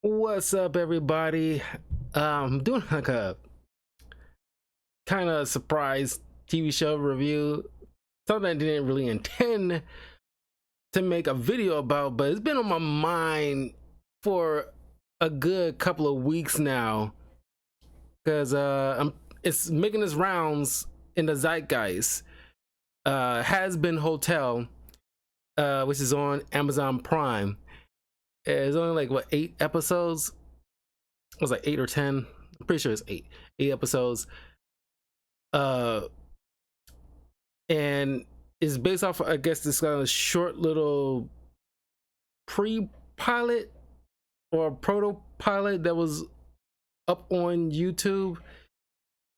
What's up, everybody? Doing like a kind of surprise TV show review. Something I didn't really intend to make a video about, but it's been on my mind for a good couple of weeks now because it's making its rounds in the zeitgeist. Hazbin Hotel, which is on Amazon Prime. It's only like what 8 episodes? It was like 8 or 10. I'm pretty sure it's 8 episodes. Uh, and it's based off, I guess, this kind of short little pre-pilot or proto-pilot that was up on YouTube,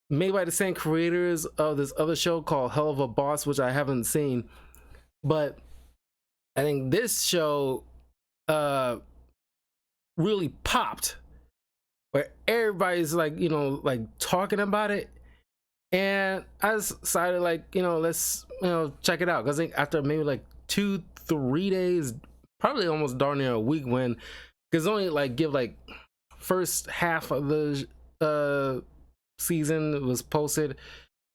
made by the same creators of this other show called Hell of a Boss, which I haven't seen. But I think this show really popped, where everybody's like, like talking about it. And I decided, like, let's check it out, because I think after maybe like 2-3 days, probably almost darn near a week, when because only like give like first half of the season was posted,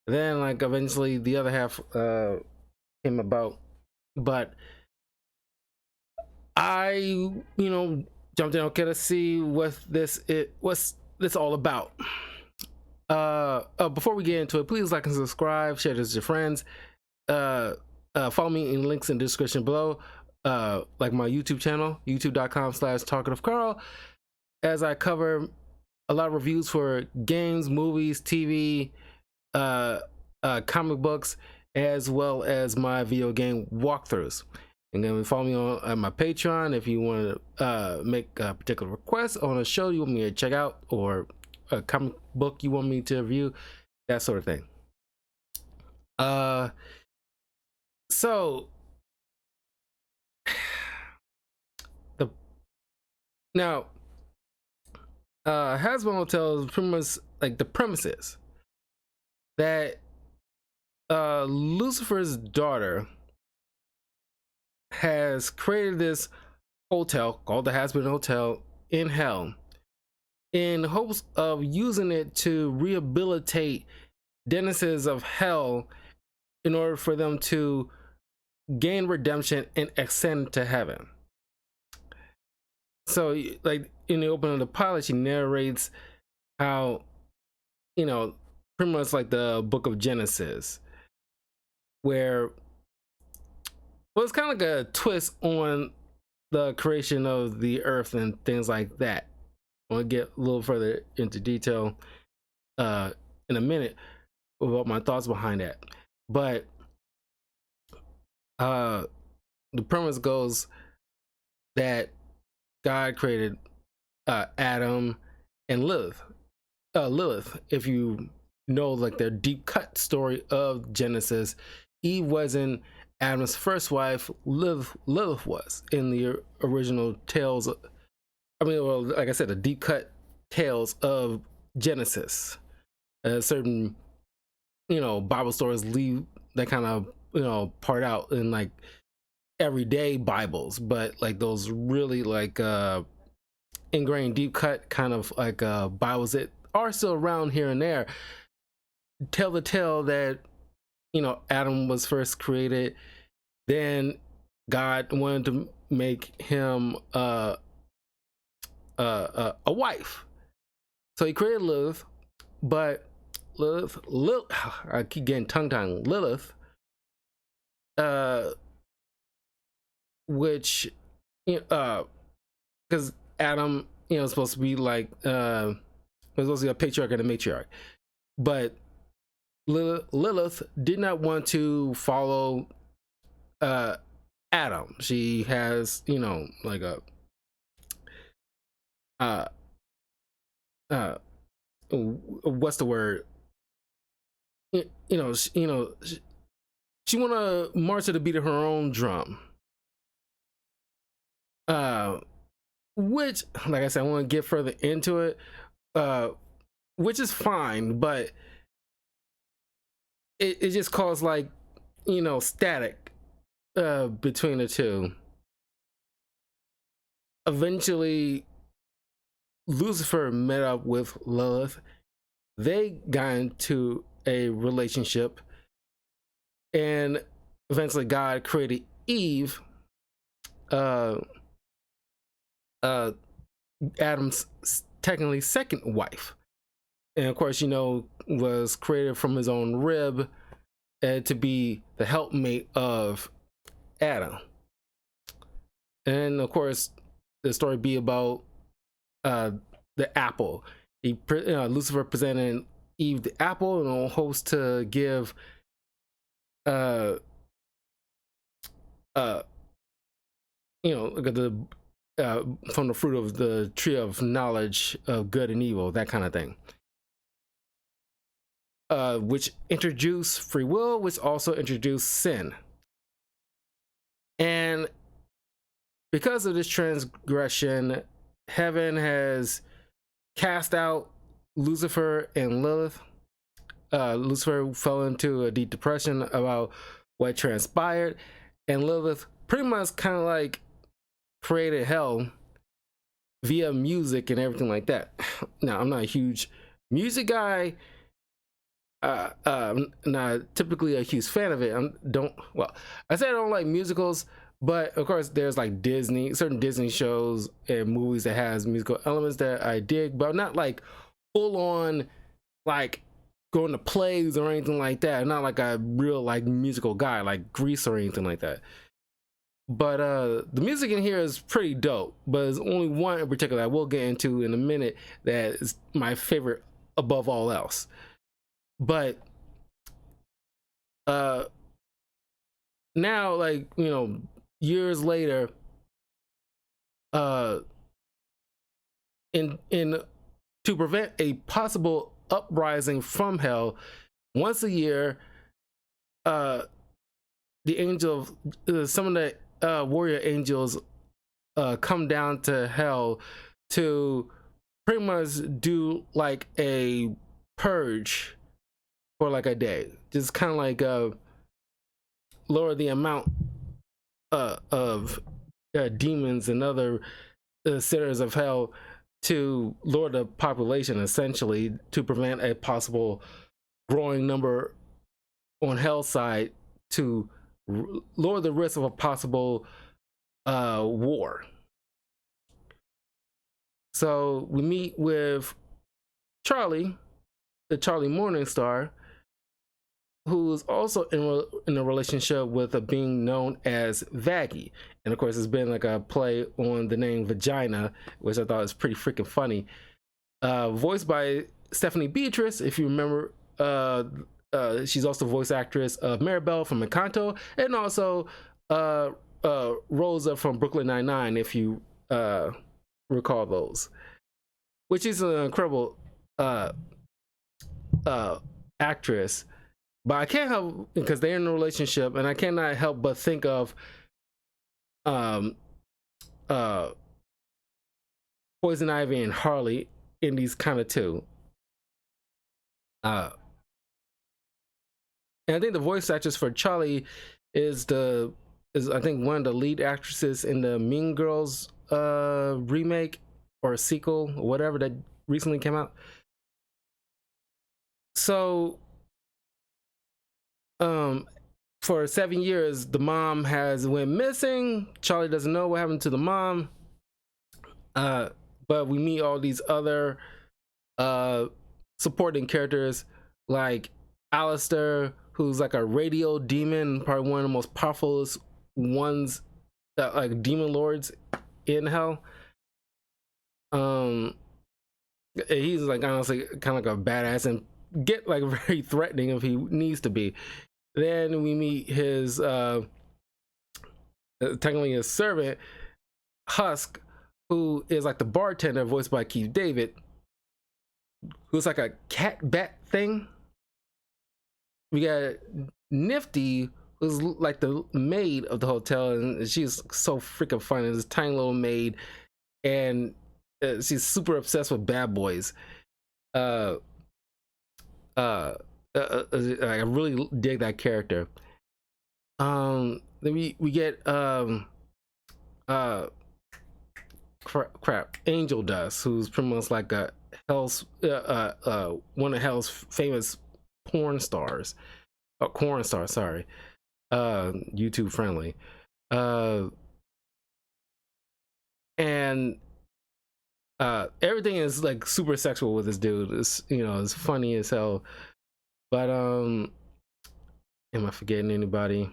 then like eventually the other half came about. But I jumped in. Okay, let's see what's this all about. Before we get into it, please like and subscribe, share this with your friends. Follow me in links in the description below, like my YouTube channel, youtube.com/talkativecarl, as I cover a lot of reviews for games, movies, TV, comic books, as well as my video game walkthroughs. And then follow me on my Patreon if you want to make a particular request on a show you want me to check out, or a comic book you want me to review, that sort of thing. So the now Hazbin Hotel is pretty much like the premises that Lucifer's daughter has created this hotel called the Hazbin Hotel in hell, in hopes of using it to rehabilitate denizens of hell in order for them to gain redemption and ascend to heaven. So, like in the opening of the pilot, she narrates how, pretty much like the book of Genesis, where, well, it's kind of like a twist on the creation of the earth and things like that. I want to get a little further into detail in a minute about my thoughts behind that. But the premise goes that God created Adam and Lilith. If you know, like, their deep cut story of Genesis, Eve wasn't Adam's first wife. Lilith was in the original tales. I mean, well, like I said, the deep cut tales of Genesis. Certain, Bible stories leave that kind of, part out in like everyday Bibles, but like those really like ingrained, deep cut kind of like Bibles that are still around here and there tell the tale that Adam was first created. Then God wanted to make him a wife, so he created Lilith. But Lilith, I keep getting tongue-tied. Lilith, which, because Adam, is supposed to be like, was supposed to be a patriarch and a matriarch, but Lilith did not want to follow Adam. She has, like a what's the word? She want to march to the beat of her own drum. Which, like I said, I want to get further into it, which is fine, but it just caused like, static between the two. Eventually, Lucifer met up with Lilith. They got into a relationship, and eventually God created Eve, uh, uh, Adam's technically second wife, and of course, was created from his own rib, to be the helpmate of Adam. And of course, the story be about the apple. Lucifer presented Eve the apple and hopes to give the from the fruit of the tree of knowledge of good and evil, that kind of thing. Which introduced free will, which also introduced sin. And because of this transgression, heaven has cast out Lucifer and Lilith. Lucifer fell into a deep depression about what transpired, and Lilith pretty much kind of like created hell via music and everything like that. Now, I'm not a huge music guy. Not typically a huge fan of it. I say I don't like musicals, but of course there's like certain Disney shows and movies that has musical elements that I dig, but I'm not like full on like going to plays or anything like that. I'm not like a real like musical guy like Grease or anything like that. But the music in here is pretty dope, but there's only one in particular I will get into in a minute that is my favorite above all else. But now, like, years later, in to prevent a possible uprising from hell, once a year, the angels, some of the warrior angels, come down to hell to pretty much do like a purge for like a day, just kind of like lower the amount of demons and other sinners of hell, to lower the population, essentially to prevent a possible growing number on hell's side, to lower the risk of a possible war. So we meet with Charlie, the Charlie Morningstar, who's also in a relationship with a being known as Vaggie. And of course, it's been like a play on the name Vagina, which I thought was pretty freaking funny. Voiced by Stephanie Beatrice, if you remember. She's also voice actress of Maribel from Encanto, and also Rosa from Brooklyn Nine-Nine, if you recall those. Which is an incredible actress. But I can't help, because they're in a relationship, and I cannot help but think of Poison Ivy and Harley in these kind of two. And I think the voice actress for Charlie is I think one of the lead actresses in the Mean Girls remake or sequel or whatever that recently came out. So for 7 years, the mom has went missing. Charlie doesn't know what happened to the mom. But we meet all these other supporting characters like Alistair, who's like a radio demon, probably one of the most powerful ones, like demon lords in hell. He's like honestly kind of like a badass and get like very threatening if he needs to be. Then we meet his technically his servant, Husk, who is like the bartender, voiced by Keith David, who's like a cat bat thing. We got Nifty, who's like the maid of the hotel, and she's so freaking funny. This tiny little maid, and she's super obsessed with bad boys. I really dig that character. Then we get Angel Dust, who's pretty much like a hell's one of hell's famous porn stars, corn star, sorry, YouTube friendly, and everything is like super sexual with this dude. It's, you know, it's funny as hell. But am I forgetting anybody?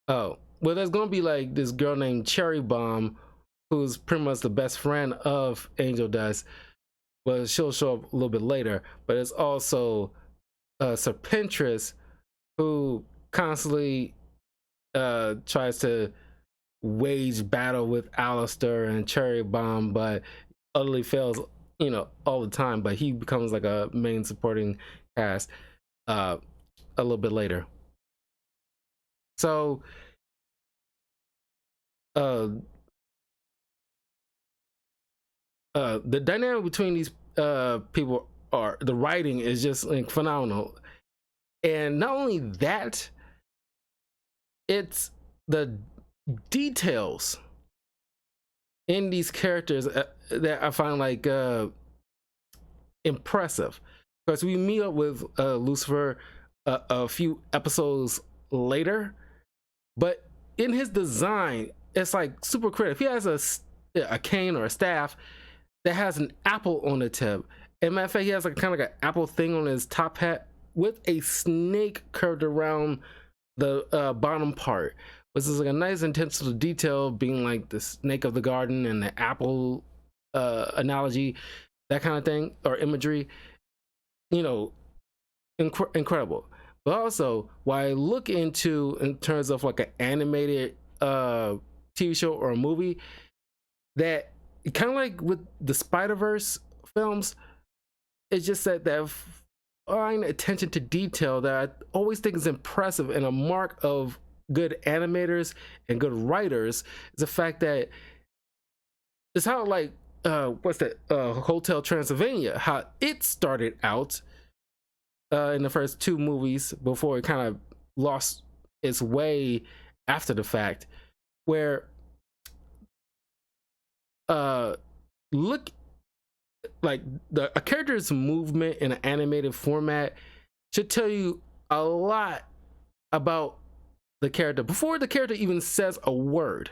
Oh, well, there's gonna be like this girl named Cherry Bomb, who's pretty much the best friend of Angel Dust. Well, she'll show up a little bit later. But it's also Serpentress, who constantly tries to wage battle with Alistair and Cherry Bomb, but utterly fails, you know, all the time. But he becomes like a main supporting cast a little bit later. So the dynamic between these people, are the writing is just like phenomenal. And not only that, it's the details in these characters that I find like impressive, because we meet up with Lucifer a few episodes later, but in his design it's like super creative. He has a cane or a staff that has an apple on the tip, and matter of fact, he has like kind of like an apple thing on his top hat with a snake curved around the bottom part, which is like a nice intentional detail, being like the snake of the garden and the apple analogy, that kind of thing, or imagery. You know, incredible. But also, what I look into in terms of like an animated TV show or a movie, that kind of like with the Spider-Verse films, it's just that fine attention to detail that I always think is impressive, and a mark of good animators and good writers is the fact that it's how, like, what's that, Hotel Transylvania, how it started out in the first two movies before it kind of lost its way after the fact, where look, like a character's movement in an animated format should tell you a lot about the character before the character even says a word.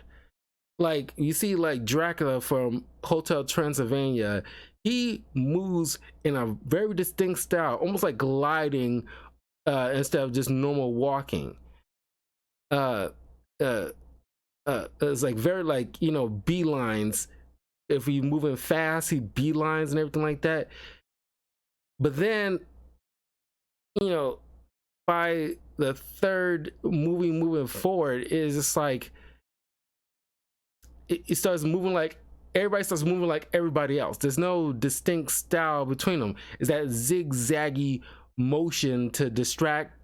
Like, you see like Dracula from Hotel Transylvania, he moves in a very distinct style, almost like gliding instead of just normal walking. It's like very, like, you know, beelines. If he moving fast, he beelines and everything like that. But then, you know, by the third movie moving forward, is just like it starts moving like everybody starts moving like everybody else. There's no distinct style between them. It's that zigzaggy motion to distract,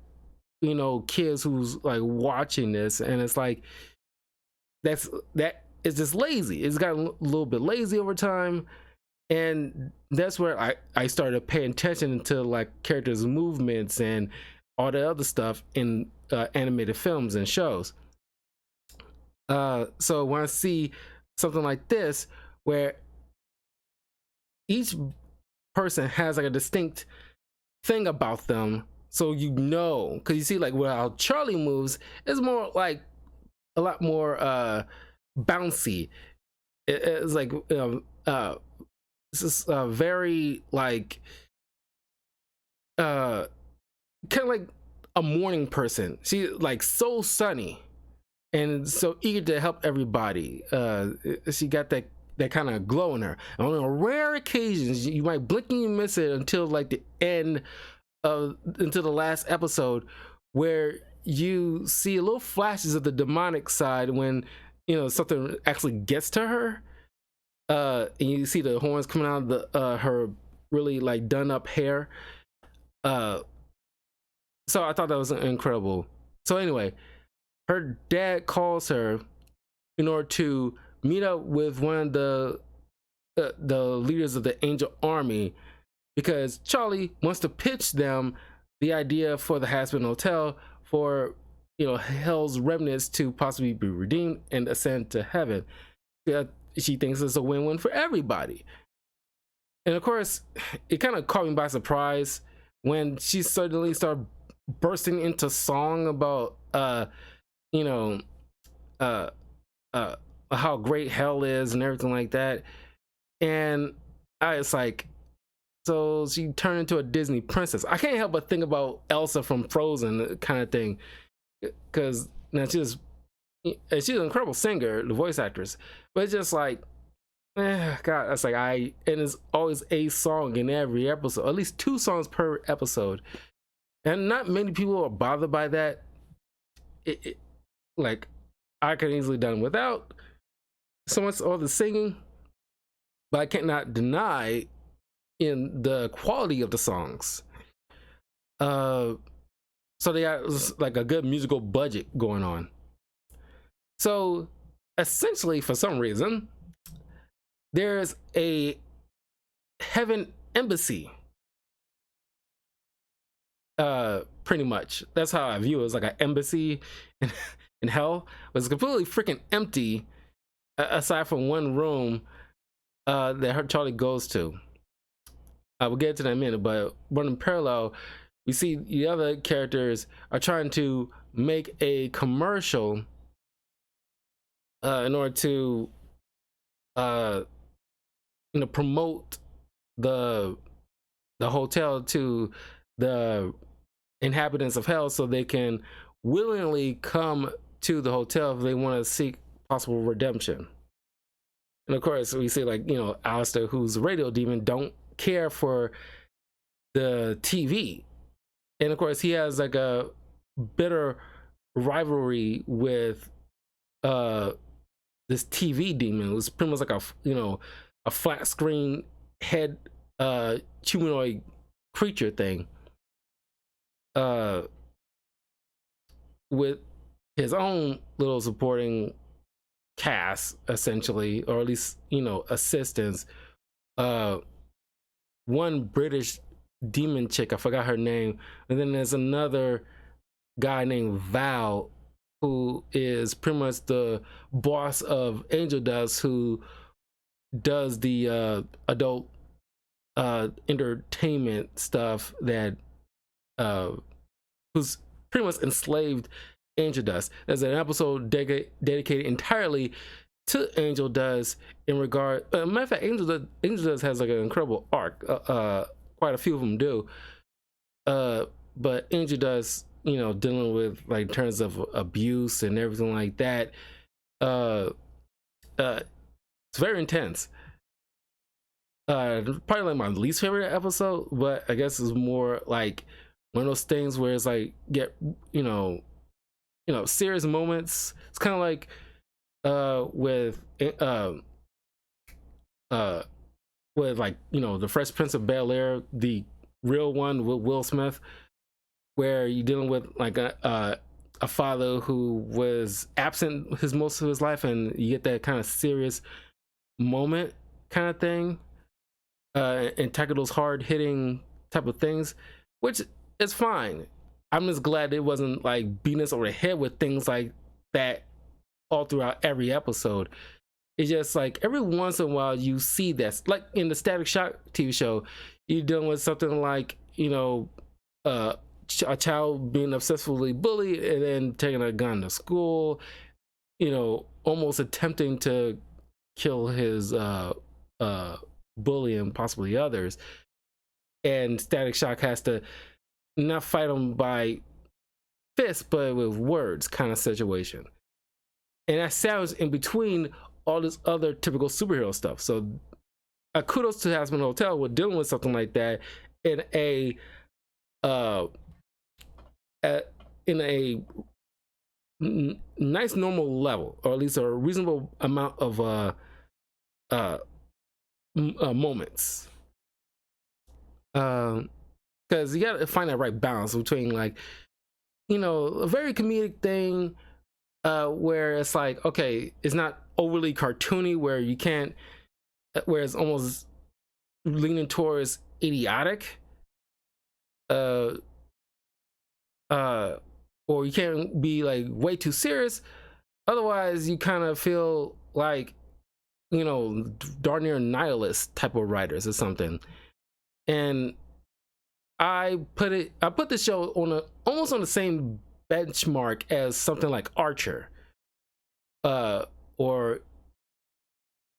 you know, kids who's like watching this, and it's like that is just lazy. It's got a little bit lazy over time, and that's where I started paying attention to like characters' movements and all the other stuff in animated films and shows. So when I see something like this, where each person has like a distinct thing about them, so you know, because you see like where how Charlie moves is more like a lot more bouncy. It's like this is very like kind of like a morning person. She like so sunny and so eager to help everybody. She got that kind of glow in her. And on rare occasions, you might blink and you miss it until like the end of, until the last episode, where you see a little flashes of the demonic side when, you know, something actually gets to her. And you see the horns coming out of the her really like done up hair. So I thought that was incredible. So anyway, her dad calls her in order to meet up with one of the leaders of the Angel Army, because Charlie wants to pitch them the idea for the Hazbin Hotel for hell's remnants to possibly be redeemed and ascend to heaven. She thinks it's a win-win for everybody. And of course, it kind of caught me by surprise when she suddenly started bursting into song about you know uh how great hell is and everything like that. And I was like, so she turned into a Disney princess. I can't help but think about Elsa from Frozen kind of thing, because now she's an incredible singer, the voice actress, but it's just like, God, that's like and it's always a song in every episode, at least 2 songs per episode, and not many people are bothered by that. Like, I could easily done without so much all the singing, but I cannot deny in the quality of the songs. So they got like a good musical budget going on. So essentially, for some reason, there's a heaven embassy. Pretty much. That's how I view it. It's like an embassy in hell. It's completely freaking empty, aside from one room that Charlie goes to. We'll get to that in a minute, but running parallel, we see the other characters are trying to make a commercial in order to promote the hotel to the inhabitants of hell, so they can willingly come to the hotel if they want to seek possible redemption. And of course, we see, like, Alistair, who's a radio demon, don't care for the TV. And of course, he has like a bitter rivalry with this TV demon. It was pretty much like a flat screen head humanoid creature thing, with his own little supporting cast, essentially, or at least assistants. One British demon chick, I forgot her name, and then there's another guy named Val, who is pretty much the boss of Angel Dust, who does the adult entertainment stuff, that who's pretty much enslaved Angel Dust. There's an episode dedicated entirely to Angel Dust in regard. Matter of fact, Angel Dust has like an incredible arc. Quite a few of them do. But Angel Dust, dealing with like in terms of abuse and everything like that. It's very intense. Probably like my least favorite episode, but I guess it's more like one of those things where it's like serious moments. It's kind of like with like the Fresh Prince of Bel-Air, the real one with Will Smith, where you're dealing with like a father who was absent most of his life, and you get that kind of serious moment kind of thing, and tackle those hard hitting type of things, which is fine. I'm just glad it wasn't like beating us over the head with things like that all throughout every episode. It's just like every once in a while you see this, like in the Static Shock TV show, you're dealing with something like a child being obsessively bullied and then taking a gun to school, almost attempting to kill his bully and possibly others, and Static Shock has to not fight him by fist but with words kind of situation. And that sounds in between all this other typical superhero stuff. So kudos to Hazbin Hotel with dealing with something like that in a nice normal level, or at least a reasonable amount of moments. Because you gotta find that right balance between, like, a very comedic thing, where it's like, okay, it's not overly cartoony, where you can't, where it's almost leaning towards idiotic, or you can't be like way too serious. Otherwise, you kind of feel like, you know, darn near nihilist type of writers or something. And I put this show on almost on the same benchmark as something like Archer, or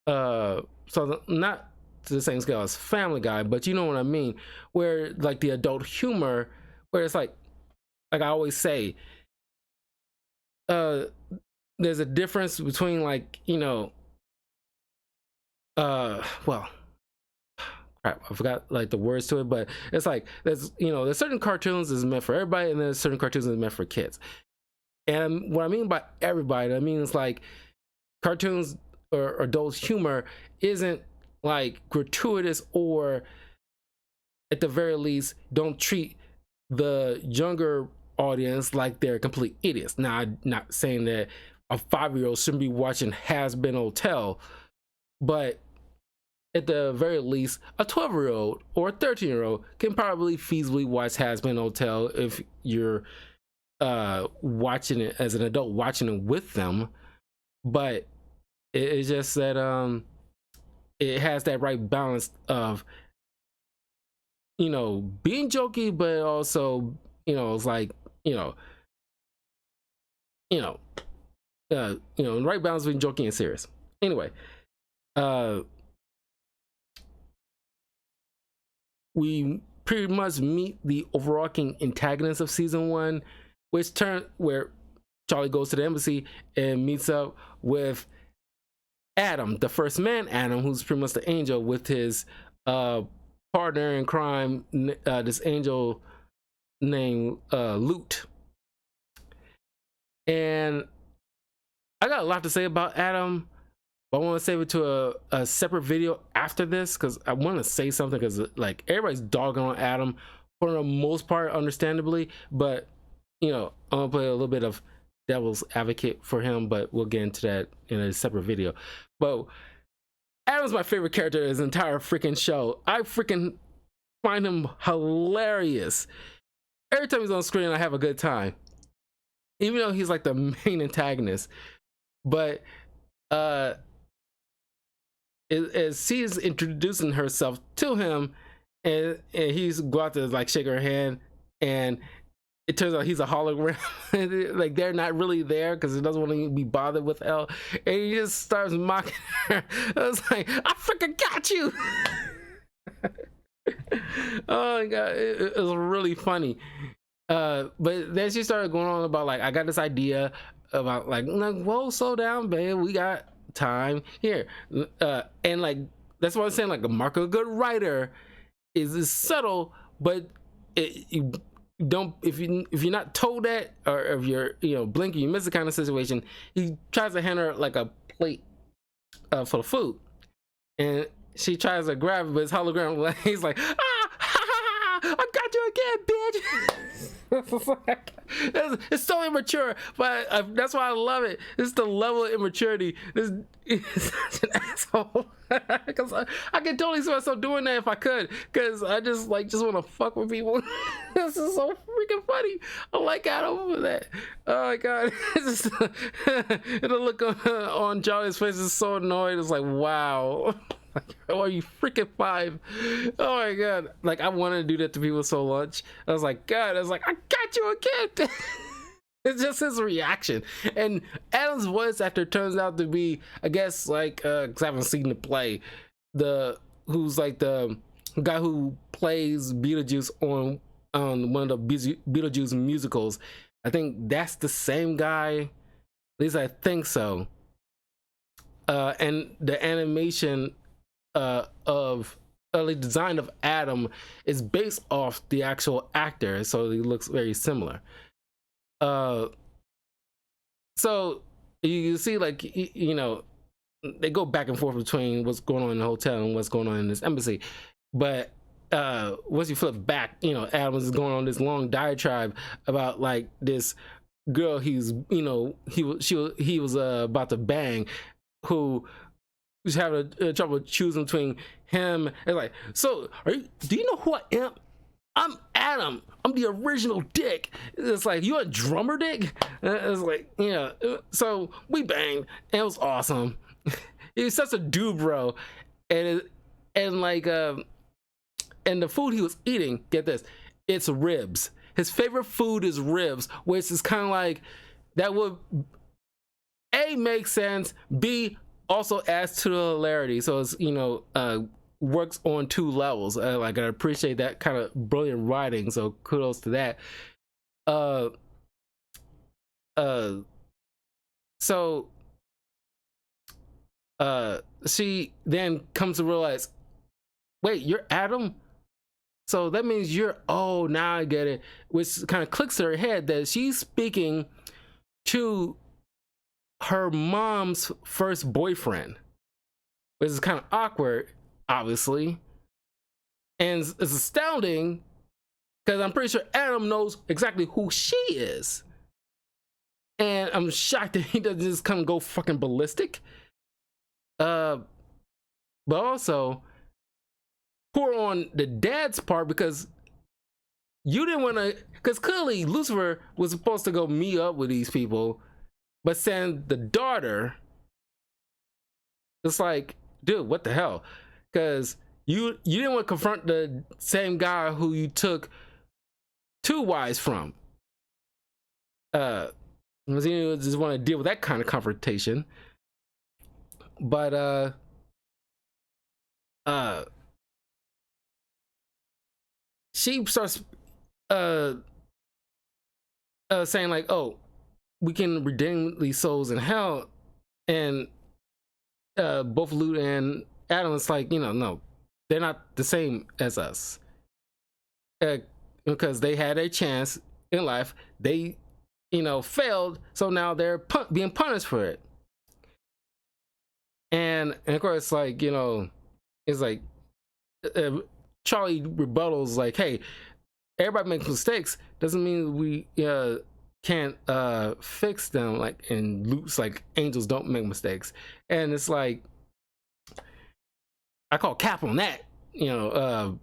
so not to the same scale as Family Guy, but you know what I mean, where like the adult humor, where it's like I always say, there's a difference between, like, you know, well, crap, I forgot like the words to it, but it's like there's, you know, there's certain cartoons that's meant for everybody, and there's certain cartoons that's meant for kids. And what I mean by everybody, I mean it's like cartoons or adult humor isn't like gratuitous, or at the very least don't treat the younger audience like they're complete idiots. Now, I'm not saying that a 5-year-old shouldn't be watching Hazbin Hotel, but at the very least, a 12-year-old or a 13-year-old can probably feasibly watch Hazbin Hotel if you're watching it as an adult, watching it with them. But it's just that it has that right balance of, you know, being jokey, but also, you know, it's like, right balance between joking and serious. Anyway, we pretty much meet the overarching antagonist of season 1, where Charlie goes to the embassy and meets up with Adam, the first man, Adam, who's pretty much the angel, with his partner in crime, this angel named Loot. And I got a lot to say about Adam, but I want to save it to a separate video after this, because I want to say something, because like everybody's dogging on Adam for the most part, understandably, but you know, I'm gonna play a little bit of devil's advocate for him, but we'll get into that in a separate video. But Adam's my favorite character in this entire freaking show. I freaking find him hilarious. Every time he's on screen, I have a good time, even though he's like the main antagonist. But as she's introducing herself to him, and he's go out to like shake her hand, and it turns out he's a hologram. Like they're not really there because he doesn't want to be bothered with Elle, and he just starts mocking her. I was like, I freaking got you. Oh my god, it was really funny. But then she started going on about like, I got this idea about like whoa, slow down, babe, we got time here. And like that's what I'm saying, like a mark of a good writer is subtle, but you don't, if you're not told that, or if you're, you know, blinking, you miss the kind of situation. He tries to hand her like a plate for the food, and she tries to grab it, but it's hologram. He's like, ah, ha, ha, ha, I got you again, bitch. It's so immature, but that's why I love it. It's the level of immaturity. This is such an asshole. Because I could totally see myself doing that if I could, because I just want to fuck with people. This is so freaking funny. I like Adam for that. Oh my god. It's just, the look on Charlie's face is so annoyed. It's like, wow. Like, oh, are you freaking 5? Oh my god. Like, I wanted to do that to people so much. I was like, God, I was like, I got you again. It's just his reaction. And Adam's voice actor turns out to be, I guess, like, because I haven't seen the play, who's like the guy who plays Beetlejuice on one of the Beetlejuice musicals. I think that's the same guy. At least I think so. And the animation of the design of Adam is based off the actual actor, so he looks very similar. So you see, like, you know, they go back and forth between what's going on in the hotel and what's going on in this embassy. But once you flip back, you know, Adam is going on this long diatribe about like this girl he's, you know, he was about to bang, who was having trouble choosing between him and like, so do you know who I am? I'm Adam. I'm the original Dick. It's like, you a drummer, Dick? It's like, yeah. So we banged, and it was awesome. He was such a dude, bro. And like, and the food he was eating, get this, it's ribs. His favorite food is ribs, which is kind of like, that would A, make sense, B, also adds to the hilarity. So it's, works on two levels. Like, I appreciate that kind of brilliant writing, so kudos to that. Uh so she then comes to realize, wait, you're Adam? So that means you're, oh, now I get it. Which kind of clicks to her head that she's speaking to her mom's first boyfriend, which is kind of awkward, obviously. And it's astounding because I'm pretty sure Adam knows exactly who she is. And I'm shocked that he doesn't just kind of go fucking ballistic. But also, poor on the dad's part, because you didn't want to, because clearly Lucifer was supposed to go meet up with these people, but send the daughter. It's like, dude, what the hell? Because you didn't want to confront the same guy who you took 2 wives from. You just want to deal with that kind of confrontation. But she starts saying like, oh, we can redeem these souls in hell. And both Luke and Adam is like, no, they're not the same as us. Because they had a chance in life, they failed, so now they're being punished for it. And of course, like, it's like, Charlie rebuttals like, hey, everybody makes mistakes, doesn't mean we can't fix them. Like, and Luke's like, angels don't make mistakes. And it's like, I call cap on that, and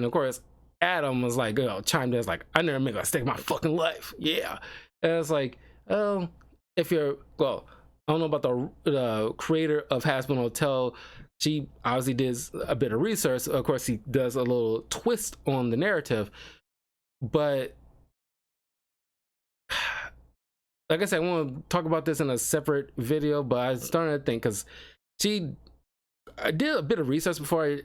of course Adam was like, chimed in, like, I never make a mistake in my fucking life. Yeah. And it's like, oh, if you're, well, I don't know about the creator of Hazbin Hotel. She obviously did a bit of research. Of course, he does a little twist on the narrative. But like I said, I want to talk about this in a separate video, but I started to think, because I did a bit of research before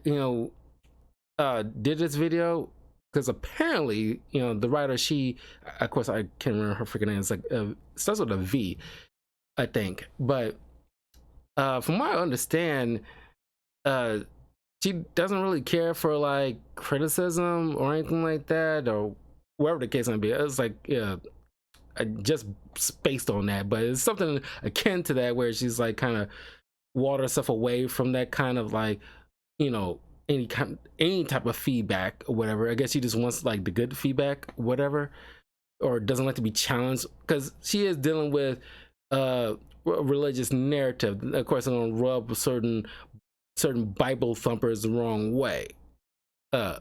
I, did this video. Because apparently, the writer, she, of course, I can't remember her freaking name. It's like, starts with a V, I think. But from what I understand, she doesn't really care for like criticism or anything like that, or whatever the case may be. It's like, I just spaced on that, but it's something akin to that, where she's like kind of water herself away from that kind of like, any type of feedback or whatever. I guess she just wants like the good feedback, whatever, or doesn't like to be challenged, because she is dealing with religious narrative. Of course, I'm gonna rub certain Bible thumpers the wrong way. I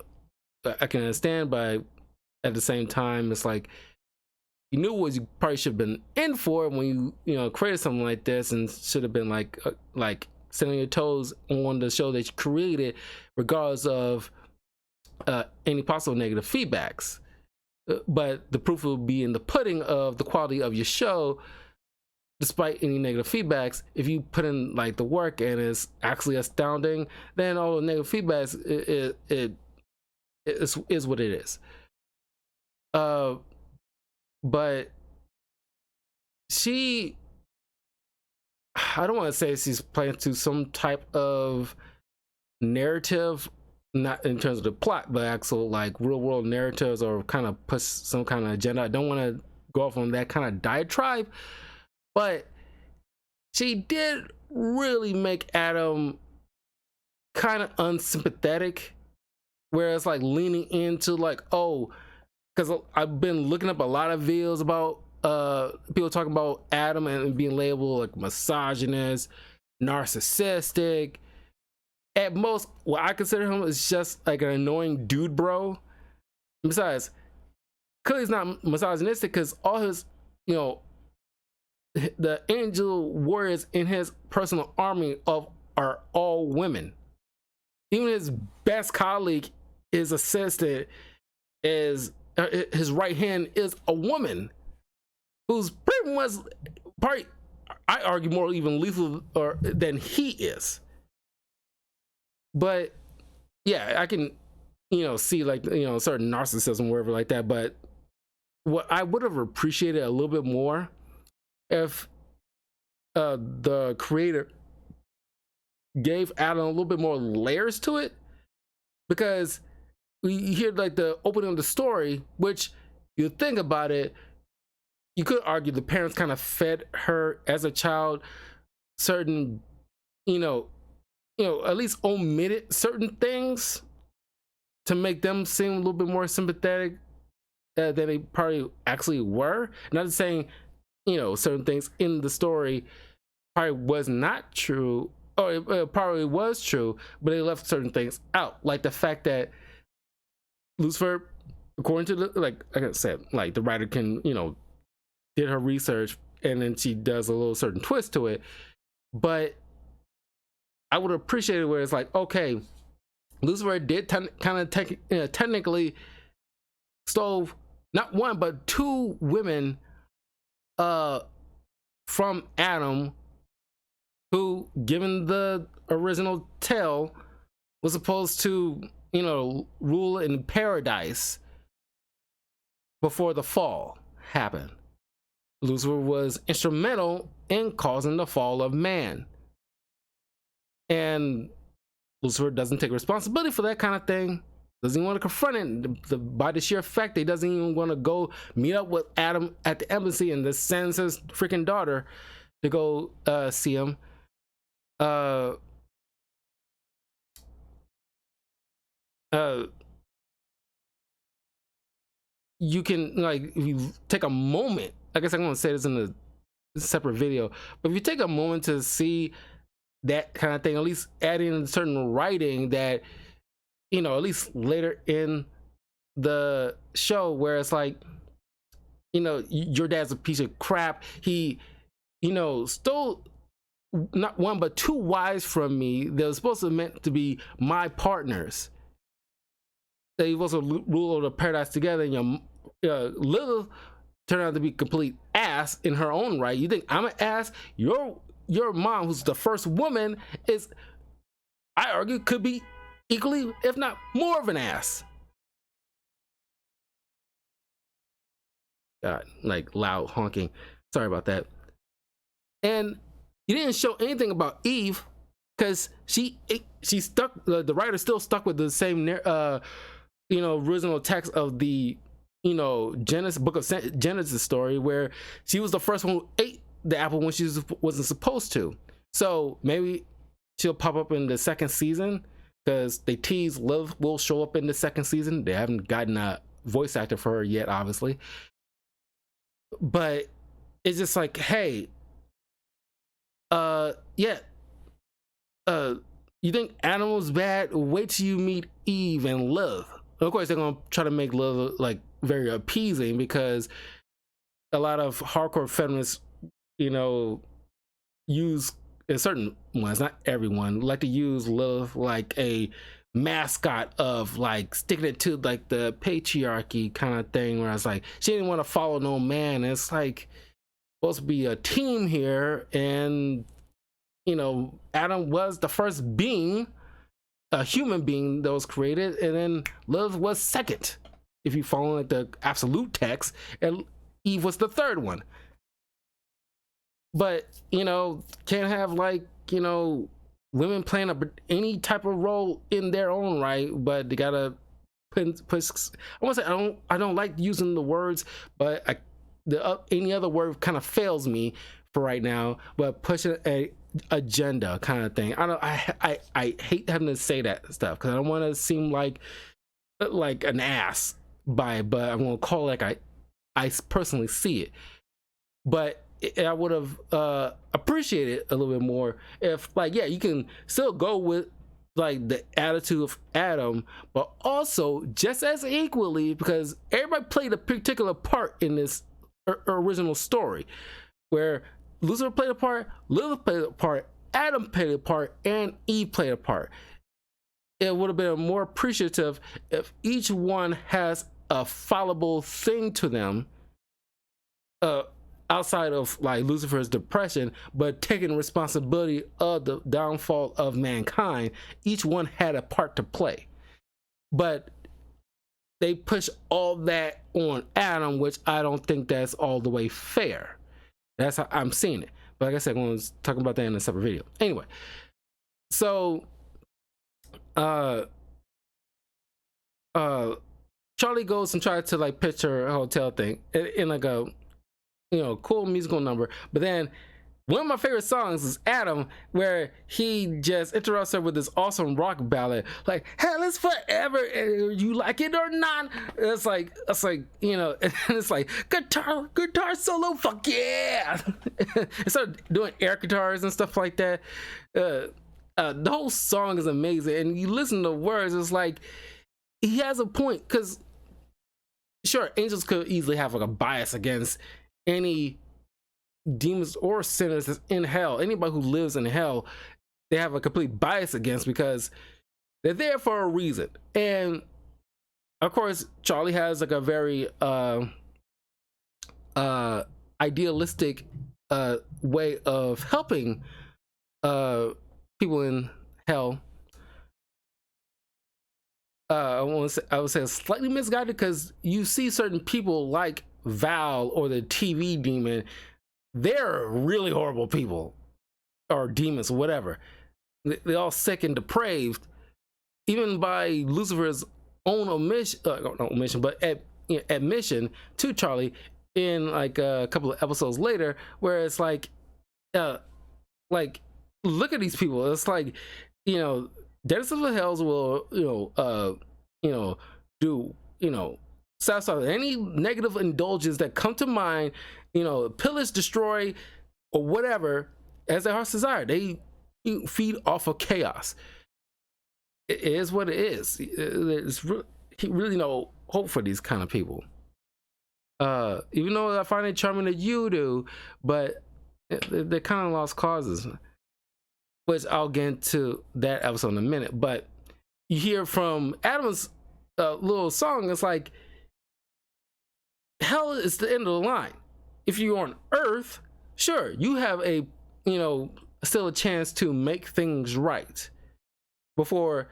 can understand, but at the same time, it's like, you knew what you probably should have been in for when you created something like this, and should have been like sitting on your toes on the show that you created, regardless of any possible negative feedbacks. But the proof will be in the pudding of the quality of your show, despite any negative feedbacks. If you put in like the work and it's actually astounding, then all the negative feedbacks, it is what it is. But she, I don't want to say she's playing to some type of narrative, not in terms of the plot, but actual like real world narratives, or kind of push some kind of agenda. I don't want to go off on that kind of diatribe, but she did really make Adam kind of unsympathetic, where it's like leaning into like, oh, because I've been looking up a lot of videos about people talking about Adam and being labeled like misogynist, narcissistic. At most, what I consider him is just like an annoying dude bro. Besides, clearly he's not misogynistic because all his, you know, the angel warriors in his personal army of are all women. Even his best colleague, his assistant, is his right hand is a woman who's pretty much probably, I argue, more even lethal than he is. But yeah, I can, you know, see like, you know, certain narcissism, wherever like that. But what I would have appreciated a little bit more if the creator gave Adam a little bit more layers to it, because we hear like the opening of the story, which you think about it, you could argue the parents kind of fed her as a child certain, you know, at least omitted certain things to make them seem a little bit more sympathetic than they probably actually were. Not saying, you know, certain things in the story probably was not true, or it probably was true, but they left certain things out, like the fact that Lucifer, according to the, like I said, like the writer can, you know, did her research and then she does a little certain twist to it. But I would appreciate it where it's like, okay, Lucifer did technically stole not one but two women from Adam, who, given the original tale, was supposed to, you know, rule in paradise before the fall happened. Lucifer was instrumental in causing the fall of man, and Lucifer doesn't take responsibility for that kind of thing. Doesn't even want to confront it. By the sheer fact, he doesn't even want to go meet up with Adam at the embassy and just sends his freaking daughter to go see him. You can, like, if you take a moment, I guess I'm going to say this in a separate video, but if you take a moment to see that kind of thing, at least add in certain writing that, you know, at least later in the show, where it's like, you know, your dad's a piece of crap. He, you know, stole not one but two wives from me that was supposed to meant to be my partners. They supposed to rule over the paradise together, and your Lilith turned out to be complete ass in her own right. You think I'm an ass? Your mom, who's the first woman, is, I argue, could be equally, if not more, of an ass. God, like loud honking. Sorry about that. And you didn't show anything about Eve, because she stuck. The writer still stuck with the same, you know, original text of the, you know, book of Genesis story, where she was the first one who ate the apple when she wasn't supposed to. So maybe she'll pop up in the second season, because they tease Lilith will show up in the second season. They haven't gotten a voice actor for her yet, obviously. But it's just like, hey, yeah, you think Adam was bad? Wait till you meet Eve and Lilith. Of course, they're gonna try to make Lilith like very appeasing, because a lot of hardcore feminists, you know, use, in certain ones, not everyone, like to use Lilith like a mascot of like sticking it to like the patriarchy kind of thing, where it's like she didn't want to follow no man. It's like supposed to be a team here, and you know, Adam was the first being, a human being that was created, and then Lilith was second, if you follow like the absolute text, and Eve was the third one. But you know, can't have like, you know, women playing any type of role in their own right, but they gotta put I want to say, I don't like using the words, but any other word kind of fails me for right now, but pushing a agenda kind of thing. I hate having to say that stuff, because I don't want to seem like an ass by it, but I'm gonna call it like I personally see it. But I would have appreciated a little bit more if, like, yeah, you can still go with like the attitude of Adam, but also just as equally, because everybody played a particular part in this original story, where Lucifer played a part, Lilith played a part, Adam played a part, and Eve played a part. It would have been more appreciative if each one has a fallible thing to them, outside of like Lucifer's depression, but taking responsibility of the downfall of mankind. Each one had a part to play, but they push all that on Adam, which I don't think that's all the way fair. That's how I'm seeing it. But like I said, I'm going to talk about that in a separate video. Anyway, so Charlie goes and tries to like pitch her hotel thing in like a, you know, cool musical number. But then one of my favorite songs is Adam, where he just interrupts her with this awesome rock ballad, like "Hell is forever, and you like it or not." It's like, you know, and it's like guitar solo, fuck yeah! It started doing air guitars and stuff like that. The whole song is amazing, and you listen to the words, it's like he has a point. Because sure, angels could easily have like a bias against any demons or sinners that's in hell. Anybody who lives in hell, they have a complete bias against, because they're there for a reason. And of course, Charlie has like a very idealistic way of helping people in hell. I would say slightly misguided, because you see certain people like Val or the TV demon, they're really horrible people, or demons, whatever. They're all sick and depraved, even by Lucifer's own omission, but admission to Charlie in like a couple of episodes later, where it's like look at these people. It's like, you know, denizens of hells will, do, satisfy any negative indulgence that come to mind, pillage, destroy, or whatever as their heart's desire. They feed off of chaos. It is what it is. There's really no hope for these kind of people. Even though I find it charming that you do, but they're kind of lost causes, which I'll get into that episode in a minute. But you hear from Adam's little song, it's like, hell is the end of the line. If you're on Earth, sure, you have a, still a chance to make things right before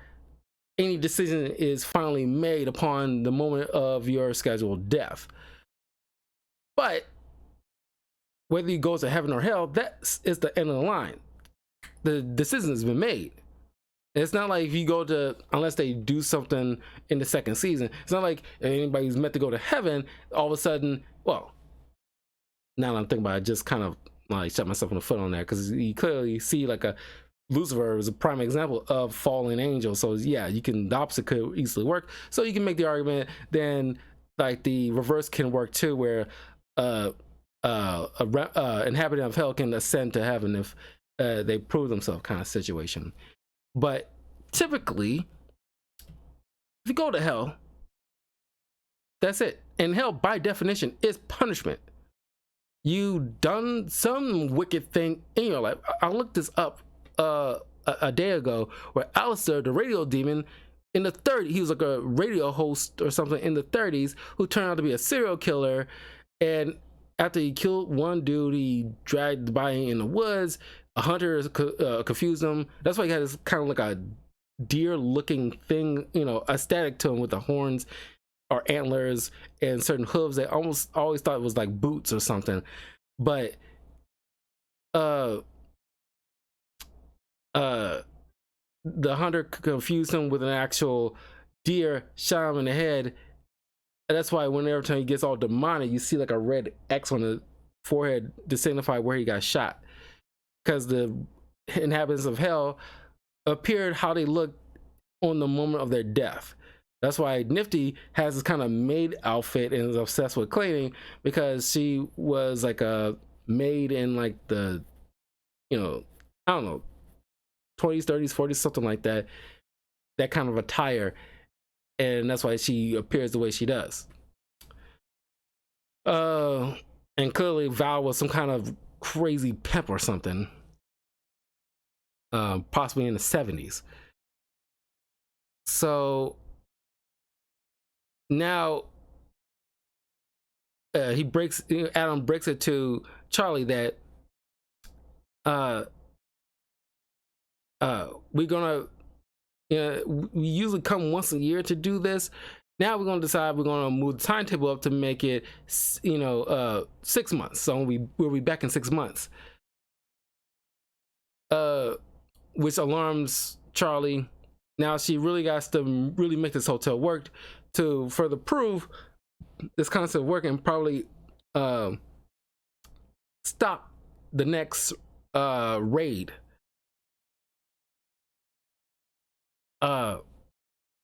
any decision is finally made upon the moment of your scheduled death. But whether you go to heaven or hell, that is the end of the line. The decision has been made. It's not like if you go to, unless they do something in the second season, it's not like anybody who's meant to go to heaven, all of a sudden, well, now that I'm thinking about it, I just kind of like shot myself in the foot on that, because you clearly see like a Lucifer is a prime example of fallen angel. So yeah, the opposite could easily work. So you can make the argument then like the reverse can work too, where inhabitant of hell can ascend to heaven if they prove themselves, kind of situation. But typically, if you go to hell, that's it. And hell, by definition, is punishment. You done some wicked thing in your life. I looked this up a day ago, where Alistair, the radio demon, in the 30s, he was like a radio host or something in the 30s, who turned out to be a serial killer. And after he killed one dude, he dragged the body in the woods. A hunter confused him. That's why he had this kind of like a deer-looking thing, aesthetic to him, with the horns or antlers and certain hooves. They almost always thought it was like boots or something. But the hunter confused him with an actual deer, shot him in the head. And that's why every time he gets all demonic, you see like a red X on the forehead to signify where he got shot. Because the inhabitants of hell appeared how they looked on the moment of their death. That's why Nifty has this kind of maid outfit and is obsessed with cleaning, because she was like a maid in like the, I don't know, 20s, 30s, 40s, something like that. that kind of attire, and that's why she appears the way she does. And clearly Val was some kind of crazy pimp or something, possibly in the 70s. So now Adam breaks it to Charlie that we're gonna, we usually come once a year to do this. Now we're gonna decide we're gonna move the timetable up to make it 6 months. So we'll be back in 6 months, which alarms Charlie. Now she really got to really make this hotel work to further prove this concept work and probably stop the next raid.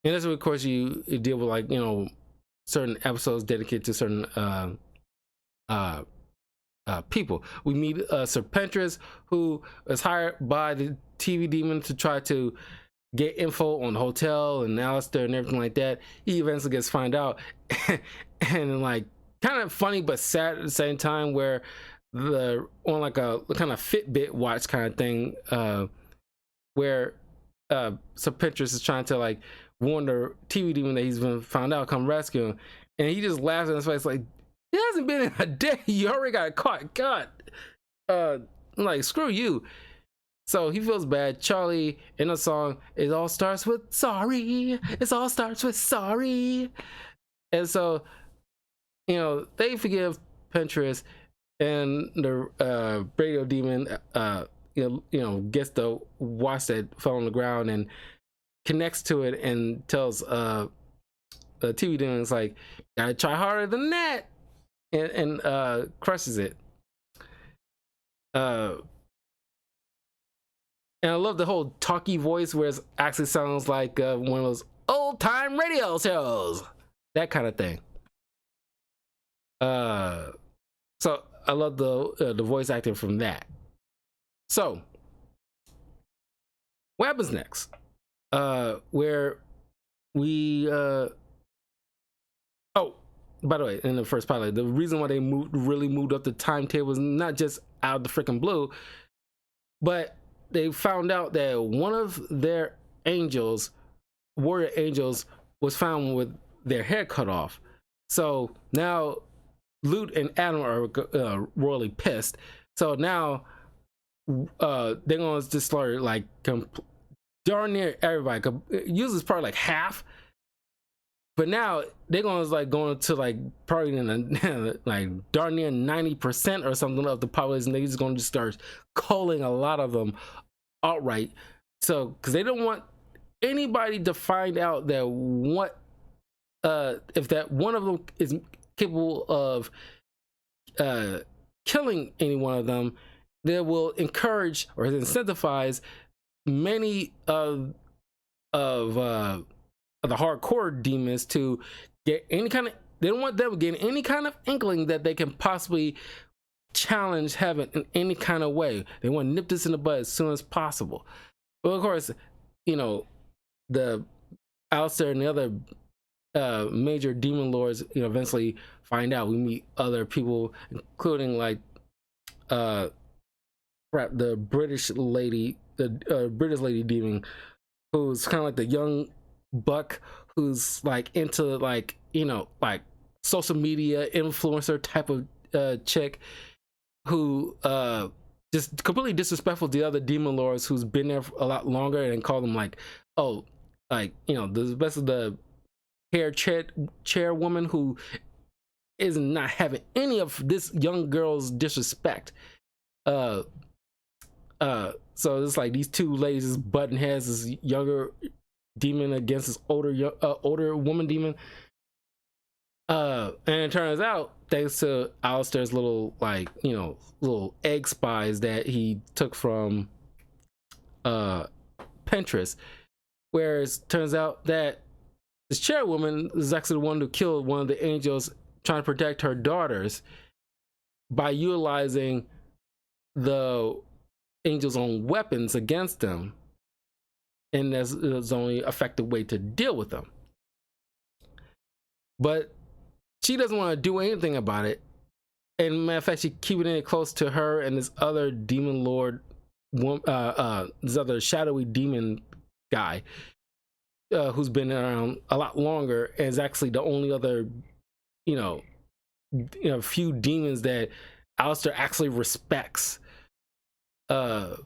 And that's, of course, you deal with, like, certain episodes dedicated to certain people. We meet Serpentress, who is hired by the TV demon to try to get info on the hotel and Alistair and everything like that. He eventually gets found out, and like kind of funny but sad at the same time, where on like a kind of Fitbit watch kind of thing, where Serpentress is trying to like warn the TV demon that he's been found out, come rescue him, and he just laughs in his face like, it hasn't been in a day, you already got caught. God, like, screw you. So he feels bad. Charlie, in the song, it all starts with sorry. It all starts with sorry. And so, they forgive Pentress, and the radio demon, gets the watch that fell on the ground and connects to it and tells the TV demon, it's like, gotta try harder than that, and crushes it. And I love the whole talky voice where it actually sounds like one of those old time radio shows, that kind of thing. So I love the voice acting from that. So what happens next? Where we oh, by the way, in the first pilot, the reason why they really moved up the timetable is not just out of the freaking blue, but they found out that one of their warrior angels, was found with their head cut off. So now Lute and Adam are royally pissed. So now they're gonna just start like darn near everybody. Usually it's probably like half, but now they're gonna like going to like probably in like darn near 90% or something of the population. They're just gonna just start culling a lot of them outright. So because they don't want anybody to find out that if that one of them is capable of killing any one of them, they will encourage or incentivize many of the hardcore demons to get any kind of, they don't want them getting any kind of inkling that they can possibly challenge heaven in any kind of way. They want to nip this in the bud as soon as possible. But of course, the Alistair and the other major demon lords, eventually find out. We meet other people, including like the British lady, the British lady demon, who's kind of like the young buck who's like into like like social media influencer type of chick, who just completely disrespectful to the other demon lords who's been there a lot longer, and call them like, oh, like the best of the hair chairwoman who is not having any of this young girl's disrespect. So it's like these two ladies is butting heads, this younger demon against this older woman demon. And it turns out, thanks to Alistair's little like little egg spies that he took from Pentress, whereas turns out that this chairwoman is actually the one who killed one of the angels trying to protect her daughters by utilizing the angels' own weapons against them. and that's the only effective way to deal with them. But she doesn't want to do anything about it. And matter of fact, she keeping it close to her and this other demon lord, this other shadowy demon guy, who's been around a lot longer, and is actually the only other, few demons that Alistair actually respects. So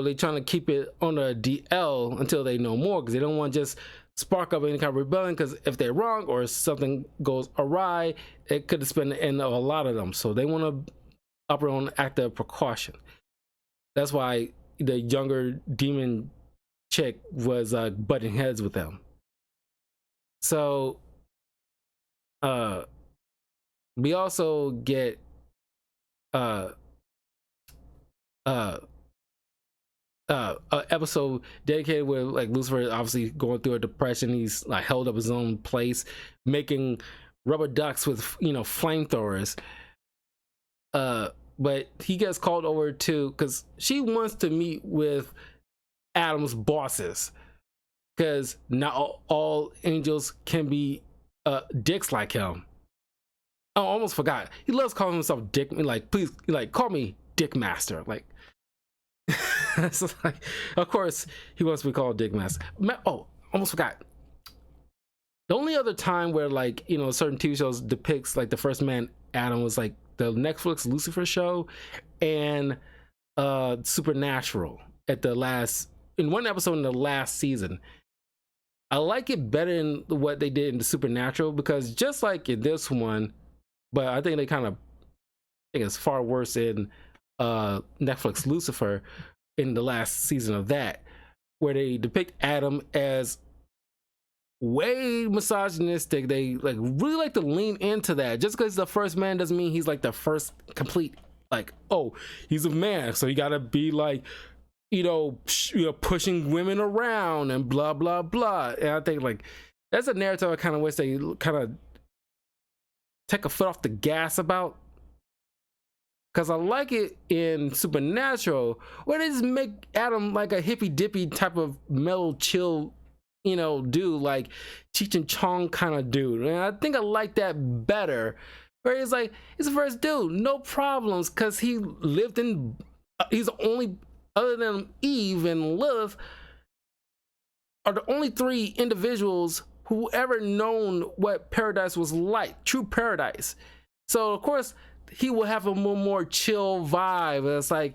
they're trying to keep it on a DL until they know more, because they don't want to just spark up any kind of rebellion, because if they're wrong or something goes awry, it could have been the end of a lot of them. So they want to operate on active precaution. That's why the younger demon chick was butting heads with them. So we also get episode dedicated where like Lucifer is obviously going through a depression. He's like held up his own place, making rubber ducks with flamethrowers. But he gets called over to, because she wants to meet with Adam's bosses, because not all angels can be dicks like him. Oh, I almost forgot. He loves calling himself Dick. Like, please, like, call me Dick Master. Like, so like, of course, he wants to be called Dick Master. Oh, almost forgot. The only other time where like certain TV shows depicts like the first man Adam was like the Netflix Lucifer show and Supernatural in one episode in the last season. I like it better than what they did in the Supernatural, because just like in this one, but I think it's far worse in Netflix Lucifer in the last season of that, where they depict Adam as way misogynistic. They like really like to lean into that. Just because the first man doesn't mean he's like the first complete, like, oh, he's a man, so you gotta be like pushing women around and blah blah blah. And I think like that's a narrative I kind of wish they kind of take a foot off the gas about, because I like it in Supernatural where they just make Adam like a hippy dippy type of mellow chill dude, like Cheech and Chong kind of dude. And I think I like that better, where he's like, he's the first dude, no problems, because he lived in he's the only, other than Eve and Lilith, are the only three individuals who ever known what paradise was like, true paradise. So of course he will have a more chill vibe. It's like,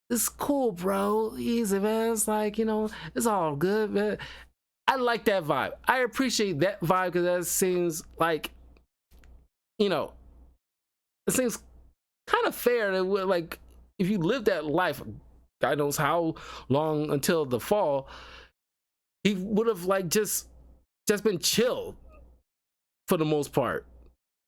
it's cool, bro, easy, man. It's like, it's all good, man. I like that vibe. I appreciate that vibe, because that seems like, it seems kind of fair that like if you live that life, God knows how long until the fall, he would have like just been chill for the most part.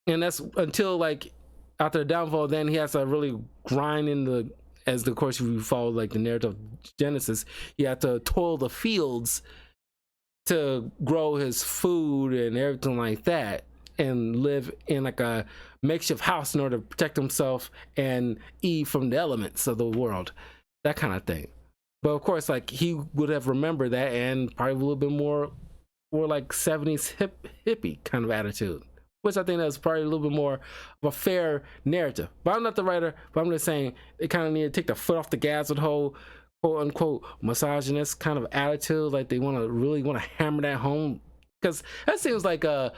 And that's until like after the downfall, then he has to really grind in the, as the course if you follow like the narrative of Genesis, he had to toil the fields to grow his food and everything like that, and live in like a makeshift house in order to protect himself and Eve from the elements of the world, that kind of thing. But of course, like he would have remembered that, and probably a little bit more like 70s hippie kind of attitude, which I think that's probably a little bit more of a fair narrative. But I'm not the writer, but I'm just saying they kind of need to take the foot off the gas with the whole quote unquote misogynist kind of attitude. Like they really want to hammer that home, because that seems like a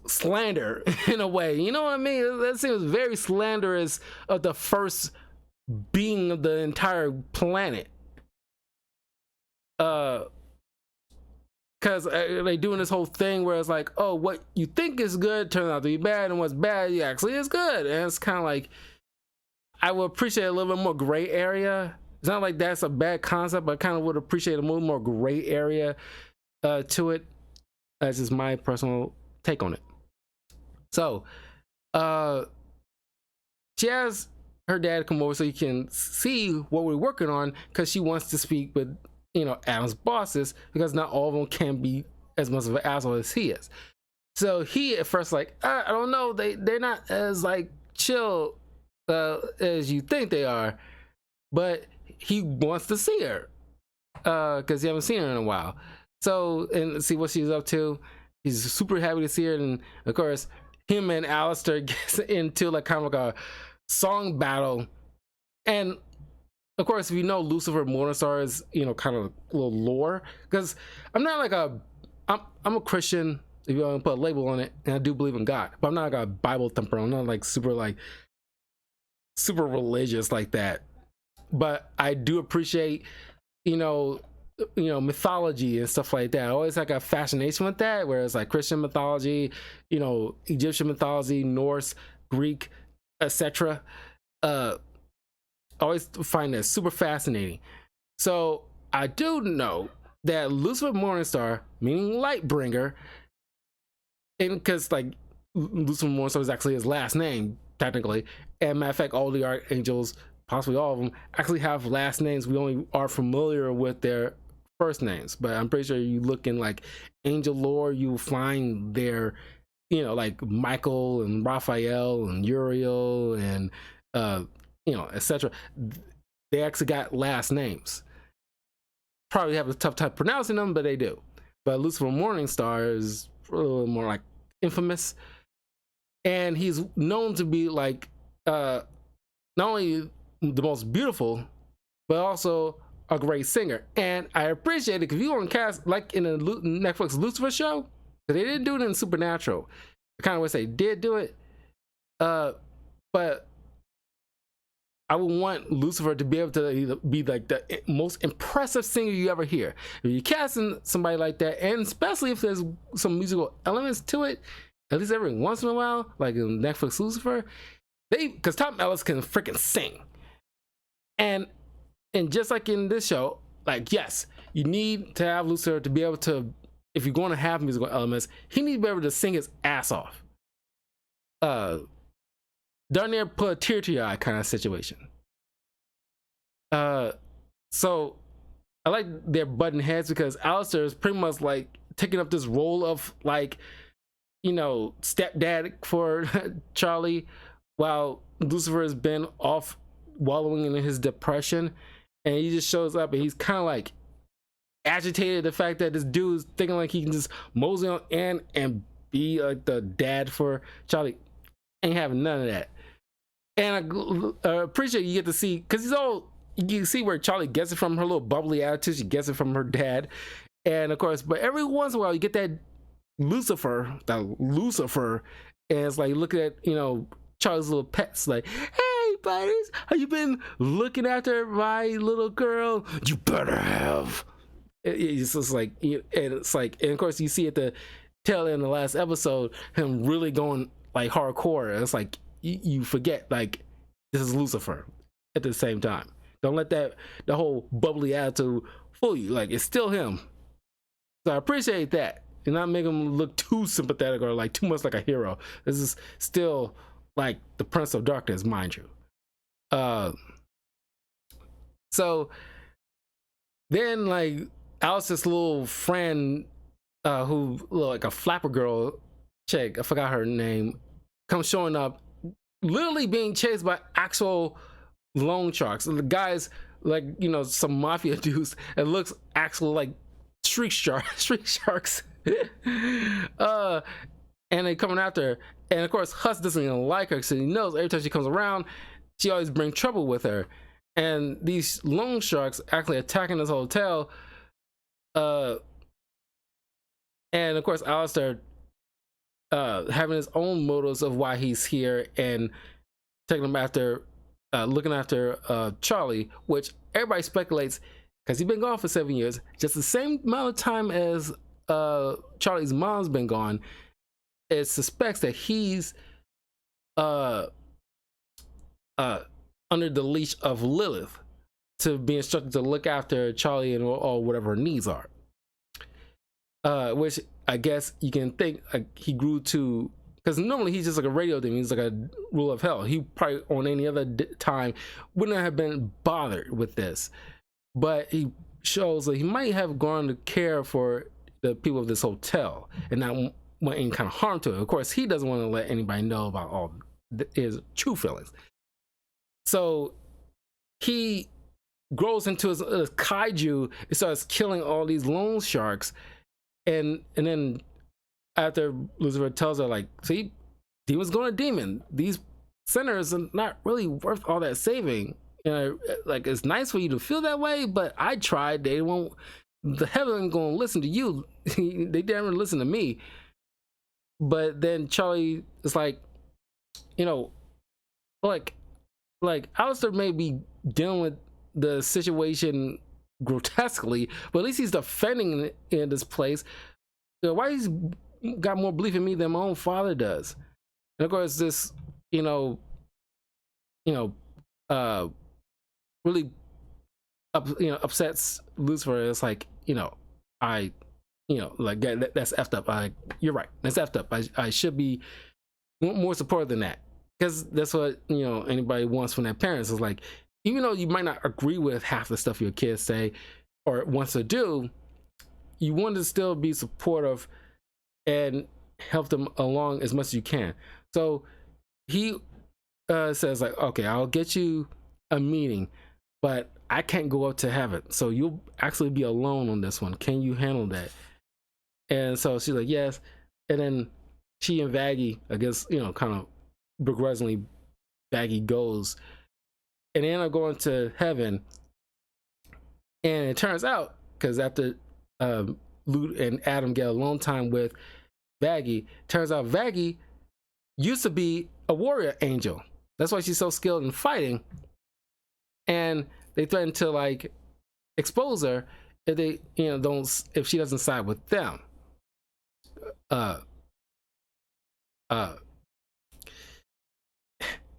slander in a way, you know what I mean? That seems very slanderous of the first being of the entire planet, because they doing this whole thing where it's like, oh, what you think is good turns out to be bad, and what's bad actually is good. And it's kind of like, I would appreciate a little bit more gray area. It's not like that's a bad concept, but I kind of would appreciate a little more gray area to it. That's just my personal take on it. So she has her dad come over so you can see what we're working on, because she wants to speak with Adam's bosses, because not all of them can be as much of an asshole as he is. So he at first like, I don't know, they're not as like chill as you think they are. but he wants to see her because he haven't seen her in a while. So, and see what she's up to. He's super happy to see her, and of course, him and Alistair gets into like kind of like a song battle. And of course, if you know Lucifer Morningstar's, you know, kind of a little lore, because I'm not like I'm a Christian, if you want to put a label on it, and I do believe in God, but I'm not like a Bible thumper. I'm not like super religious like that. But I do appreciate, you know, mythology and stuff like that. I always like a fascination with that, whereas like Christian mythology, you know, Egyptian mythology, Norse, Greek, etc. I always find that super fascinating. So I do know that Lucifer Morningstar, meaning Lightbringer, and because like Lucifer Morningstar is actually his last name technically, and matter of fact, all the archangels, possibly all of them, actually have last names. We only are familiar with their first names, but I'm pretty sure you look in like angel lore, you find their, you know, like Michael and Raphael and Uriel and you know, etc. They actually got last names. Probably have a tough time pronouncing them, but they do. But Lucifer Morningstar is a little more like infamous, and he's known to be like not only the most beautiful, but also a great singer. And I appreciate it because if you want to cast like in a Netflix Lucifer show, they didn't do it in Supernatural. I kind of wish they did do it, but I would want Lucifer to be able to be like the most impressive singer you ever hear. If you're casting somebody like that, and especially if there's some musical elements to it, at least every once in a while, like in Netflix Lucifer, because Tom Ellis can freaking sing. And just like in this show, like, yes, you need to have Lucifer to be able to, if you're going to have musical elements, he needs to be able to sing his ass off. Darn near put a tear to your eye kind of situation. So I like their button heads because Alistair is pretty much like taking up this role of like, you know, stepdad for Charlie, while Lucifer has been off wallowing in his depression, and he just shows up and he's kind of like agitated the fact that this dude is thinking like he can just mosey on in and be like the dad for Charlie. Ain't having none of that. And I appreciate you get to see, because he's all, you can see where Charlie gets it from, her little bubbly attitude. She gets it from her dad, and of course, but every once in a while you get that Lucifer, and it's like looking at, you know, Charlie's little pets, like, hey buddies, have you been looking after my little girl? You better have. It's just like, and it's like, and of course you see at the tail end of the last episode him really going like hardcore, and it's like you forget like this is Lucifer at the same time. Don't let the whole bubbly attitude fool you. Like, it's still him. So I appreciate that. And not make him look too sympathetic or like too much like a hero. This is still like the Prince of Darkness, mind you. So then like Alice's little friend, who like a flapper girl chick, I forgot her name, comes showing up, literally being chased by actual loan sharks. The guys, like, you know, some mafia dudes, it looks actually like street sharks. And they coming after her, and of course Hus doesn't even like her, so he knows every time she comes around she always brings trouble with her. And these loan sharks actually attacking this hotel, and of course Alistair having his own motives of why he's here and taking him after, looking after Charlie, which everybody speculates, because he's been gone for 7 years, just the same amount of time as Charlie's mom's been gone. It suspects that he's under the leash of Lilith, to be instructed to look after Charlie and or whatever her needs are. Which I guess you can think like he grew to, because normally he's just like a radio demon, he's like a rule of hell. He probably on any other time wouldn't have been bothered with this, but he shows that he might have gone to care for the people of this hotel and not want any kind of harm to it. Of course, he doesn't want to let anybody know about all his true feelings. So he grows into a kaiju. It starts killing all these loan sharks, and then after Lucifer tells her, like, see, demon's going to demon. These sinners are not really worth all that saving. You know, like, it's nice for you to feel that way, but I tried. They won't. The heaven ain't gonna listen to you. They didn't listen to me. But then Charlie is like, you know, like Alistair may be dealing with the situation grotesquely, but at least he's defending in this place. You know, why he's got more belief in me than my own father does? And of course, this, really, upsets Lucifer. It's like, like that's effed up. You're right. That's effed up. I should be more supportive than that, because that's what anybody wants from their parents. Is like, even though you might not agree with half the stuff your kids say or wants to do, you want to still be supportive and help them along as much as you can. So he says, like, okay, I'll get you a meeting, but I can't go up to heaven, so you'll actually be alone on this one. Can you handle that? And so she's like, yes. And then she and Vaggie, I guess, kind of begrudgingly, Vaggie goes, and they end up going to heaven. And it turns out, because after Lute and Adam get alone time with Vaggie, turns out Vaggie used to be a warrior angel. That's why she's so skilled in fighting. And they threaten to, like, expose her if they, if she doesn't side with them. And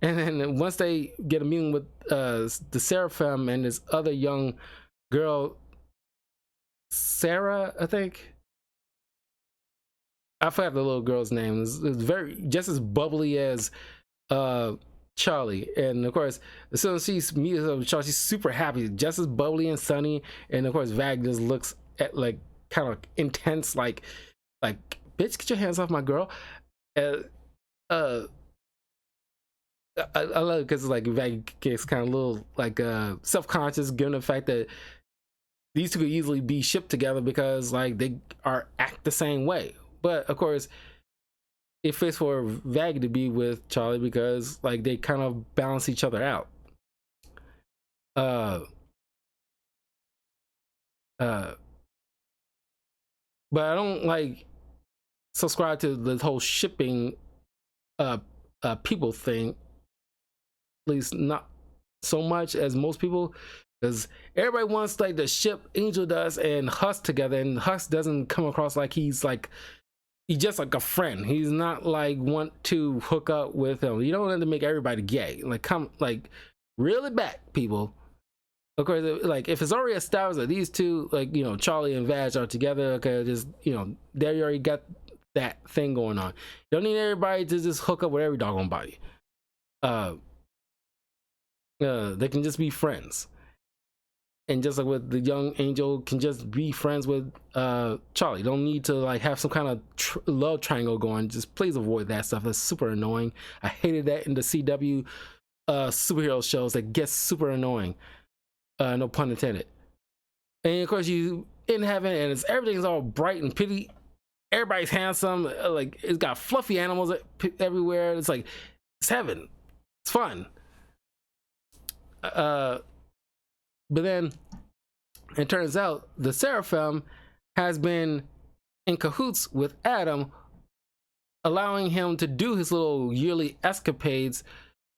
then once they get a meeting with the Seraphim and this other young girl, Sarah, I think. I forgot the little girl's name. It's very, just as bubbly as Charlie. And of course, as soon as she meets up with Charlie, she's super happy, just as bubbly and sunny. And of course, Vag just looks at, like, kind of intense, like, bitch, get your hands off my girl. I love it because it's like Vag gets kind of a little, like, self-conscious, given the fact that these two could easily be shipped together because, like, they act the same way. But of course, it fits for Vag to be with Charlie because, like, they kind of balance each other out. But I don't, like, subscribe to the whole shipping people thing, at least not so much as most people, because everybody wants, like, to ship Angel Dust and Husk together, and Husk doesn't come across like he's just like a friend. He's not like want to hook up with him. You don't have to make everybody gay. Like, come, like, reel it back, people. Of course, like, if it's already established that these two, like, Charlie and Vag are together, okay, just, they already got that thing going on. You don't need everybody to just hook up with every doggone body. They can just be friends. And just like with the young Angel can just be friends with Charlie. Don't need to, like, have some kind of love triangle going. Just please avoid that stuff. That's super annoying. I hated that in the CW superhero shows. That gets super annoying. No pun intended. And of course, you in heaven, and everything's all bright and pretty. Everybody's handsome. Like, it's got fluffy animals everywhere. It's like, it's heaven. It's fun. But then it turns out the Seraphim has been in cahoots with Adam, allowing him to do his little yearly escapades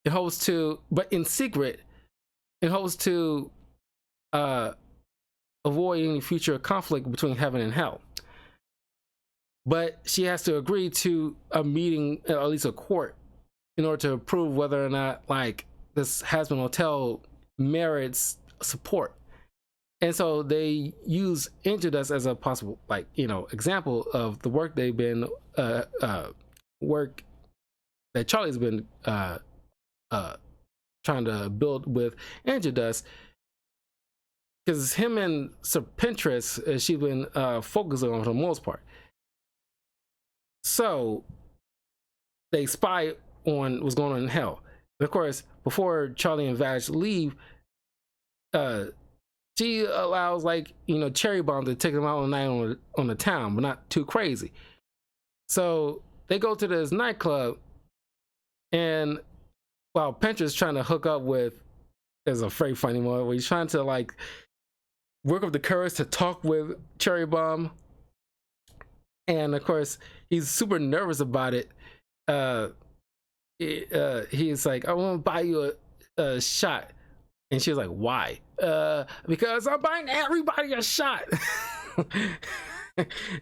in hopes to, but in secret, in hopes to avoid any future conflict between heaven and hell. But she has to agree to a meeting, or at least a court, in order to prove whether or not, like, this Hazbin Hotel merits support. And so they use Angel Dust as a possible, like, example of the work they've been work that Charlie's been trying to build with Angel Dust, because him and Serpentress, she's been focusing on for the most part. So they spy on what's going on in hell. And of course, before Charlie and Vag leave, she allows, like, Cherry Bomb to take them out one night on the town, but not too crazy. So they go to this nightclub, and while Pinter's trying to hook up with, there's a very funny moment where he's trying to like work up the courage to talk with Cherry Bomb, and of course he's super nervous about it. He's like, I want to buy you a shot, and she's like, why? Because I'm buying everybody a shot.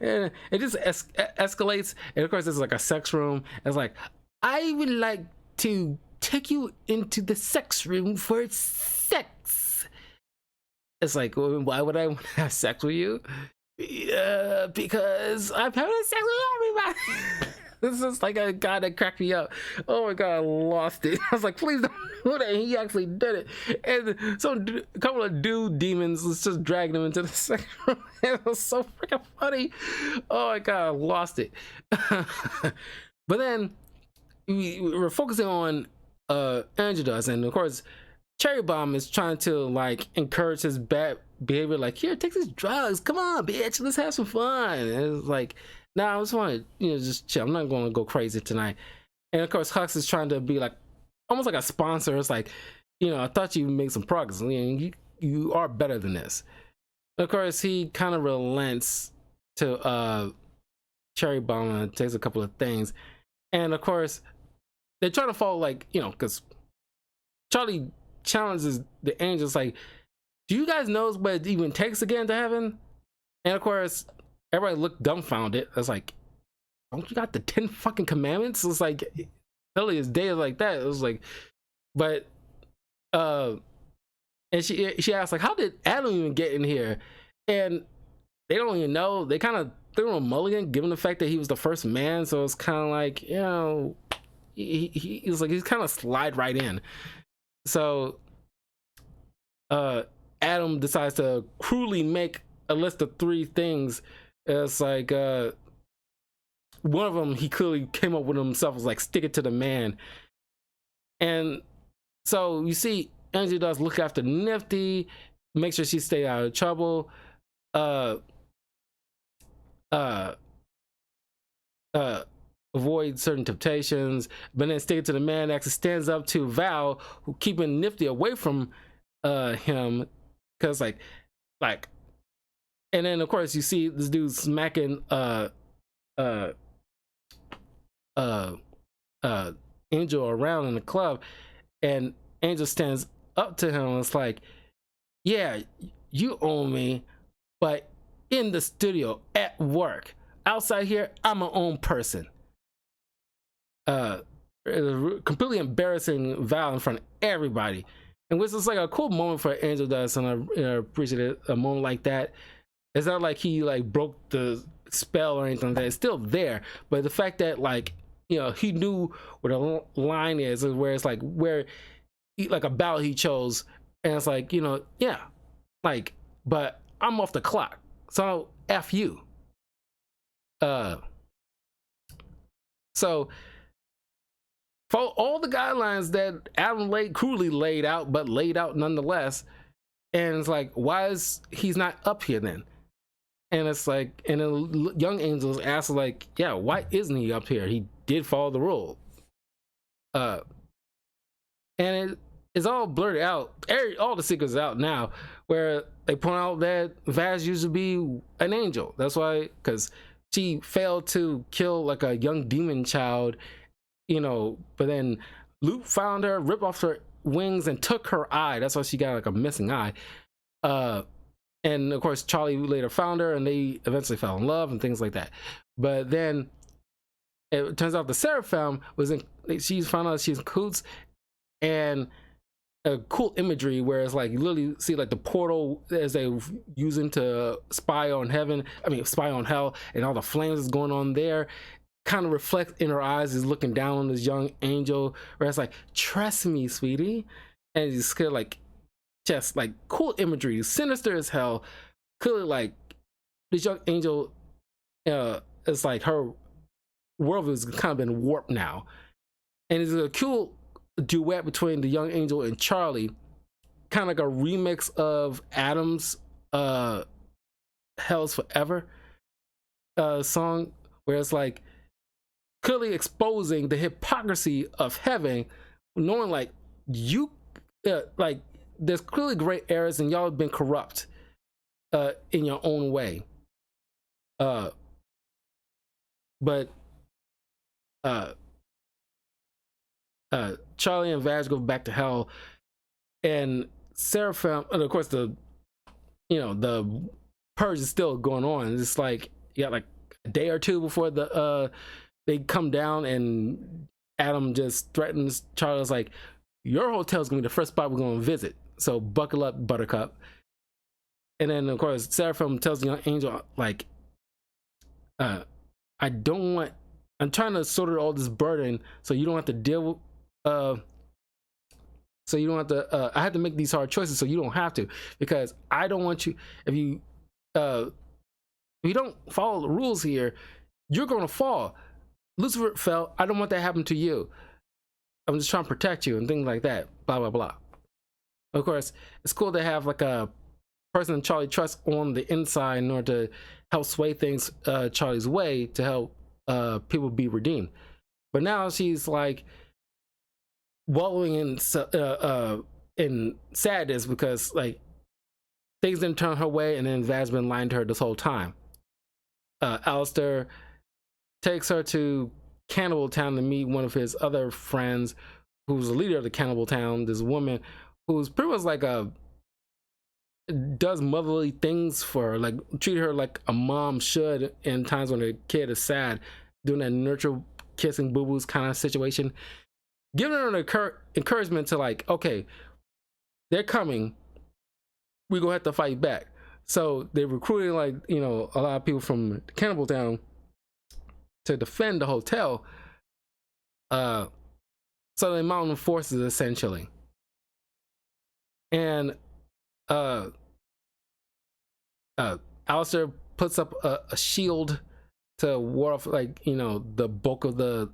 And it just escalates, and of course it's like a sex room. It's like, I would like to take you into the sex room for sex. It's like, well, why would I want to have sex with you? Because I'm having sex with everybody. This is like a guy that cracked me up. Oh my god, I lost it. I was like, please don't do that. He actually did it. And so a couple of dude demons was just dragging him into the second room. It was so freaking funny. Oh my god, I lost it. But then we're focusing on Angela, and of course Cherry Bomb is trying to like encourage his bad behavior, like, here, take these drugs, come on bitch, let's have some fun. And it's like, nah, I just want to, just chill. I'm not going to go crazy tonight. And of course, Hux is trying to be like, almost like a sponsor. It's like, I thought you made some progress. You are better than this. And of course, he kind of relents to Cherry Bomb and takes a couple of things. And of course, they try to follow, like, because Charlie challenges the angels, like, do you guys know what it even takes to get into heaven? And of course, everybody looked dumbfounded. It's like, don't you got the 10 fucking commandments? It's like, really, it's days like that. It was like, but and she asked, like, how did Adam even get in here? And they don't even know. They kind of threw him a mulligan, given the fact that he was the first man. So it's kind of like, he's like, he's kind of slide right in. So Adam decides to cruelly make a list of 3 things. It's like, one of them he clearly came up with himself, was like, stick it to the man. And so you see Angie does look after Nifty, make sure she stay out of trouble, avoid certain temptations, but then stick it to the man actually stands up to Val, who keeping Nifty away from him, because like and then of course you see this dude smacking Angel around in the club, and Angel stands up to him and it's like, yeah, you own me, but in the studio, at work, outside here, I'm my own person. Completely embarrassing Val in front of everybody, and which is like a cool moment for Angel Dust, and I appreciate a moment like that. It's not like he like broke the spell or anything like that. It's still there, but the fact that, like, he knew where the line is where it's like, where like a battle he chose, and it's like, yeah, like, but I'm off the clock, so F you. So for all the guidelines that Adam cruelly laid out, but laid out nonetheless, and it's like, why is he's not up here then? And it's like, and then young Angels asks, like, yeah, why isn't he up here? He did follow the rule. And it is all blurted out. All the secrets out now, where they point out that Vaz used to be an angel. That's why, because she failed to kill like a young demon child, but then Luke found her, ripped off her wings, and took her eye. That's why she got like a missing eye. And of course, Charlie later found her, and they eventually fell in love and things like that. But then it turns out the Seraphim she found out she's in cahoots, and a cool imagery where it's like, you literally see like the portal as they use him to spy on hell, and all the flames is going on there, kind of reflect in her eyes, is looking down on this young angel, where it's like, trust me, sweetie. And he's kind of like, just like cool imagery, sinister as hell. Clearly, like, this young angel, it's like her world has kind of been warped now, and it's a cool duet between the young angel and Charlie, kind of like a remix of Adam's Hell's Forever song, where it's like clearly exposing the hypocrisy of heaven, knowing like you like there's clearly great errors and y'all have been corrupt in your own way. But Charlie and Vag go back to hell, and Seraphim, and of course the purge is still going on. It's like you got like a day or two before they come down, and Adam just threatens Charlie's like, your hotel's gonna be the first spot we're gonna visit, so buckle up, Buttercup. And then of course Seraphim tells the young angel like, I'm trying to sort out all this burden so you don't have to deal with so you don't have to I have to make these hard choices so you don't have to, because I don't want you, if you don't follow the rules here, you're gonna fall. Lucifer fell, I don't want that to happen to you. I'm just trying to protect you and things like that, blah blah blah. Of course it's cool to have like a person Charlie trusts on the inside in order to help sway things Charlie's way to help people be redeemed. But now she's like wallowing in sadness because like things didn't turn her way, and then Vag's been lying to her this whole time. Alistair takes her to Cannibal Town to meet one of his other friends who's the leader of the Cannibal Town, this woman who's pretty much like does motherly things for her, like treat her like a mom should in times when a kid is sad, doing that nurture kissing boo-boos kind of situation, giving her an encouragement to like, okay, they're coming, we gonna have to fight back. So they're recruiting like a lot of people from Cannibal Town to defend the hotel. So the mountain forces essentially, and Alistair puts up a shield to ward off like the bulk of the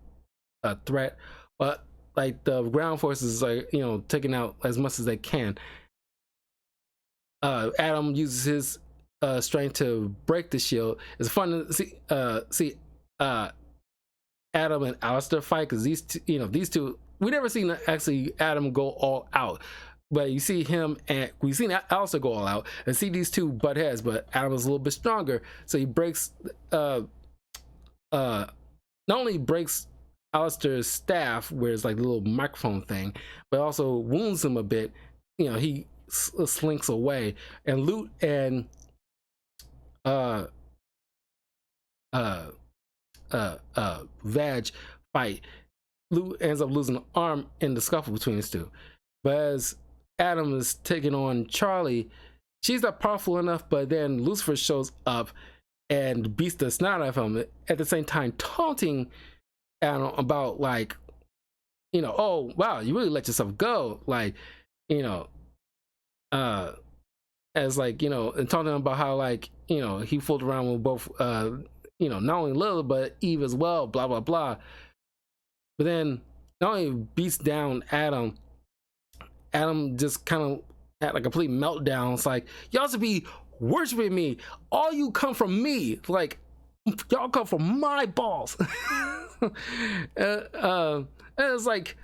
threat, but like the ground forces like taking out as much as they can. Adam uses his strength to break the shield. It's fun to see Adam and Alistair fight, because these two, we never seen actually Adam go all out, but you see him, and we've seen Alistair go all out and see these two butt heads, but Adam is a little bit stronger, so he breaks not only breaks Alistair's staff, where it's like the little microphone thing, but also wounds him a bit. He slinks away, and Loot and Vag fight. Loot ends up losing an arm in the scuffle between these two, but as Adam is taking on Charlie, she's not powerful enough, but then Lucifer shows up and beats the snot out of him, at the same time taunting Adam about like, oh wow, you really let yourself go, like, as like, and taunting him about how like, he fooled around with both not only Lilith but Eve as well, blah blah blah. But then not only beats down Adam just kind of had like a complete meltdown. It's like, y'all should be worshiping me, all you come from me, like y'all come from my balls. And it's like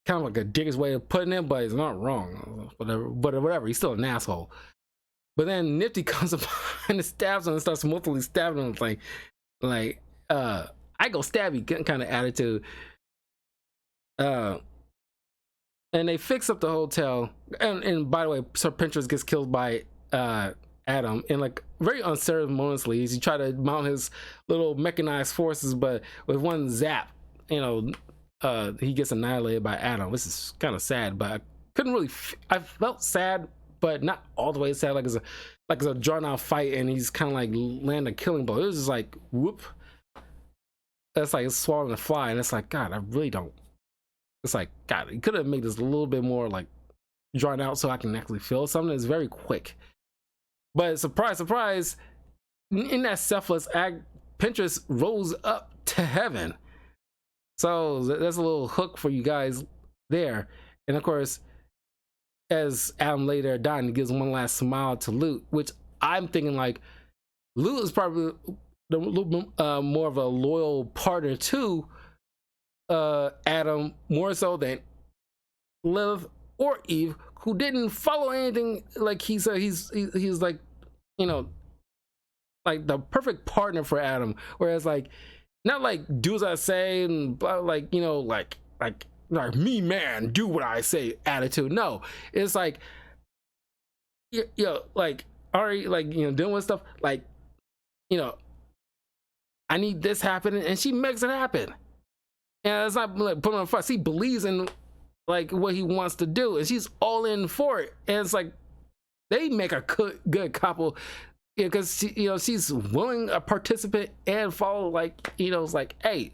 kind of like a dickish way of putting it, but it's not wrong, whatever, he's still an asshole. But then Nifty comes up and stabs him and starts multiply stabbing him, like I go stab you kind of attitude. And they fix up the hotel, and by the way, Sir Pinterest gets killed by Adam, and like very unceremoniously, he tried to mount his little mechanized forces, but with one zap, he gets annihilated by Adam. This is kind of sad, but I couldn't really I felt sad, but not all the way sad, like it's a drawn out fight and he's kind of like land a killing blow. It was just like whoop, that's like swallowing a fly, and it's like, God, I really don't, it's like, God, you could have made this a little bit more like drawn out so I can actually feel something. It's very quick, but surprise surprise, in that selfless act, Pinterest rose up to heaven. So that's a little hook for you guys there. And of course as Adam lay there dying, he gives one last smile to Luke, which I'm thinking like Luke is probably the little bit more of a loyal partner to Adam, more so than Lilith or Eve, who didn't follow anything. Like he said, he's like, you know, like the perfect partner for Adam. Whereas like, not like do as I say and blah, like, you know, like me man, do what I say attitude. No, it's like, you know, like already like, you know, doing with stuff like, you know, I need this happening, and she makes it happen. And it's not like putting on a fuss. He believes in like what he wants to do, and she's all in for it. And it's like they make a good couple, because you know, she's willing a participant and follow, like, you know, it's like, hey,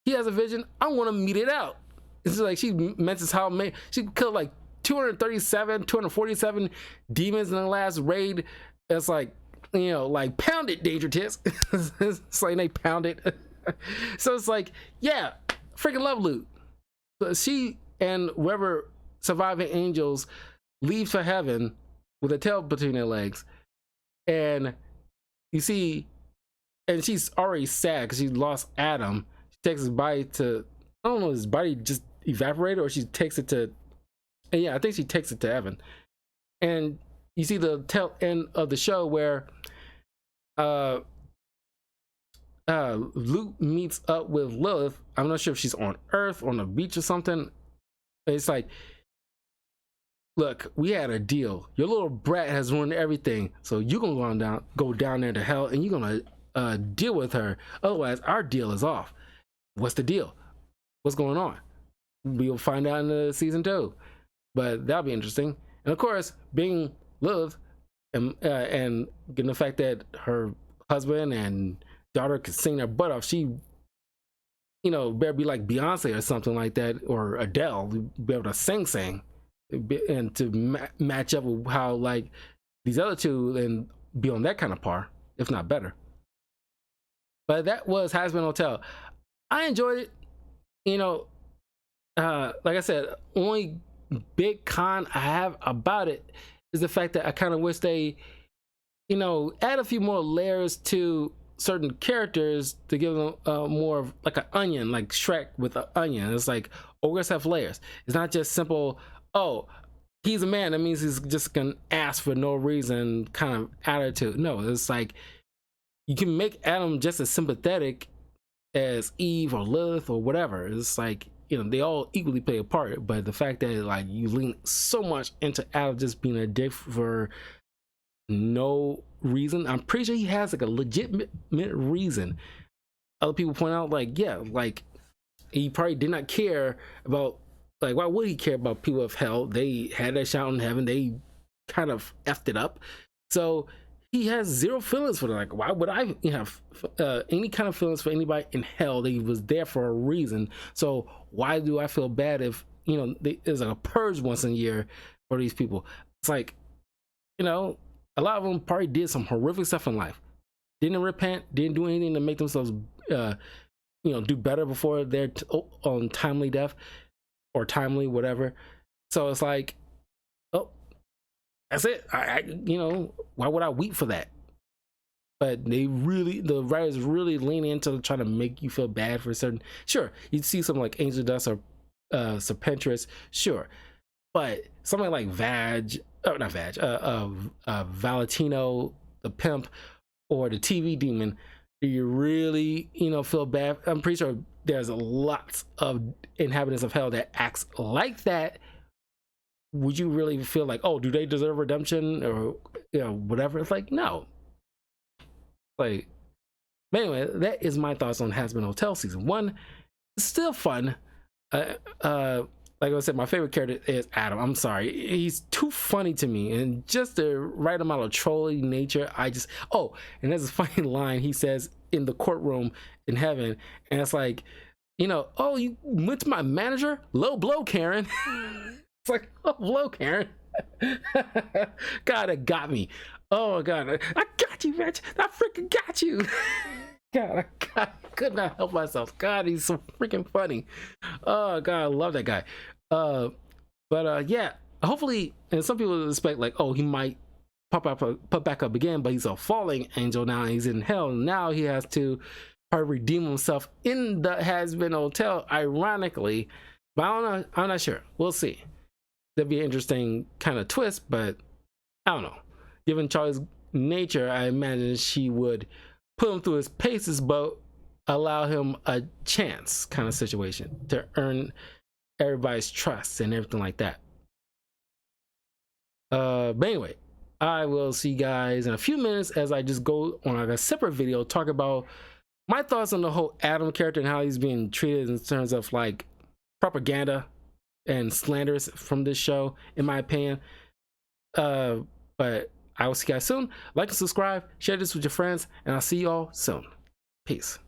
he has a vision, I want to meet it out. It's like she mentions how she killed like 247 demons in the last raid. It's like, you know, like pound it, Danger Tits. It's like they pound it. So it's like, yeah, freaking love Luke. So she and whoever surviving angels leave for heaven with a tail between their legs. And you see, and she's already sad because she lost Adam. She takes his body to, I don't know, his body just evaporated, or she takes it to, yeah, I think she takes it to heaven. And you see the tail end of the show where Luke meets up with Lilith. I'm not sure if she's on Earth, on the beach or something. It's like, look, we had a deal. Your little brat has ruined everything, so you're gonna go down there to hell, and you're gonna deal with her. Otherwise, our deal is off. What's the deal? What's going on? We'll find out in the season 2, but that'll be interesting. And of course, being Lilith and getting the fact that her husband and daughter could sing their butt off, she, you know, better be like Beyonce or something like that, or Adele, be able to sing and to match up with how like these other two and be on that kind of par, if not better. But that was Hazbin Hotel. I enjoyed it. You know, like I said, only big con I have about it is the fact that I kind of wish they, you know, add a few more layers to certain characters to give them more of like an onion, like Shrek with an onion. It's like, oh, we're gonna have layers. It's not just simple, oh, he's a man, that means he's just gonna ask for no reason kind of attitude. No, it's like you can make Adam just as sympathetic as Eve or Lilith or whatever. It's like, you know, they all equally play a part, but the fact that like you lean so much into Adam just being a dick for no reason, I'm pretty sure he has like a legitimate reason. Other people point out like, yeah, like he probably did not care about, like, why would he care about people of hell? They had that shout in heaven, they kind of effed it up, so he has zero feelings for them. Like, why would I have any kind of feelings for anybody in hell? They was there for a reason, so why do I feel bad if, you know, there's like a purge once a year for these people? It's like, you know, a lot of them probably did some horrific stuff in life, didn't repent, didn't do anything to make themselves you know, do better before their on timely death or timely whatever. So it's like, oh, that's it. I you know, why would I weep for that? But they really, the writers really lean into trying to make you feel bad for certain. Sure, you'd see something like Angel Dust or Serpentress, sure, but something like Valentino the pimp or the TV demon, do you really, you know, feel bad? I'm pretty sure there's lots of inhabitants of hell that acts like that. Would you really feel like, oh, do they deserve redemption or, you know, whatever? It's like, no. Like, but anyway, that is my thoughts on Hazbin Hotel season 1. It's still fun. Like I said, my favorite character is Adam. I'm sorry, he's too funny to me, and just the right amount of trolling nature. I just, oh, and there's a funny line he says in the courtroom in heaven, and it's like, you know, oh, you went to my manager, low blow, Karen. It's like, low blow, Karen. God, it got me. Oh God, I got you, bitch. I freaking got you. God, I could not help myself. God, he's so freaking funny. Oh God, I love that guy. Yeah, hopefully, and some people expect like, oh, he might pop back up again, but he's a falling angel now. He's in hell. Now he has to probably redeem himself in the Hazbin Hotel, ironically. But I don't know. I'm not sure. We'll see. That'd be an interesting kind of twist, but I don't know. Given Charlie's nature, I imagine she would put him through his paces, but allow him a chance kind of situation to earn everybody's trust and everything like that. But anyway, I will see you guys in a few minutes as I just go on like a separate video talk about my thoughts on the whole Adam character and how he's being treated in terms of like propaganda and slanders from this show, in my opinion. But I will see you guys soon. Like and subscribe, share this with your friends, and I'll see you all soon. Peace.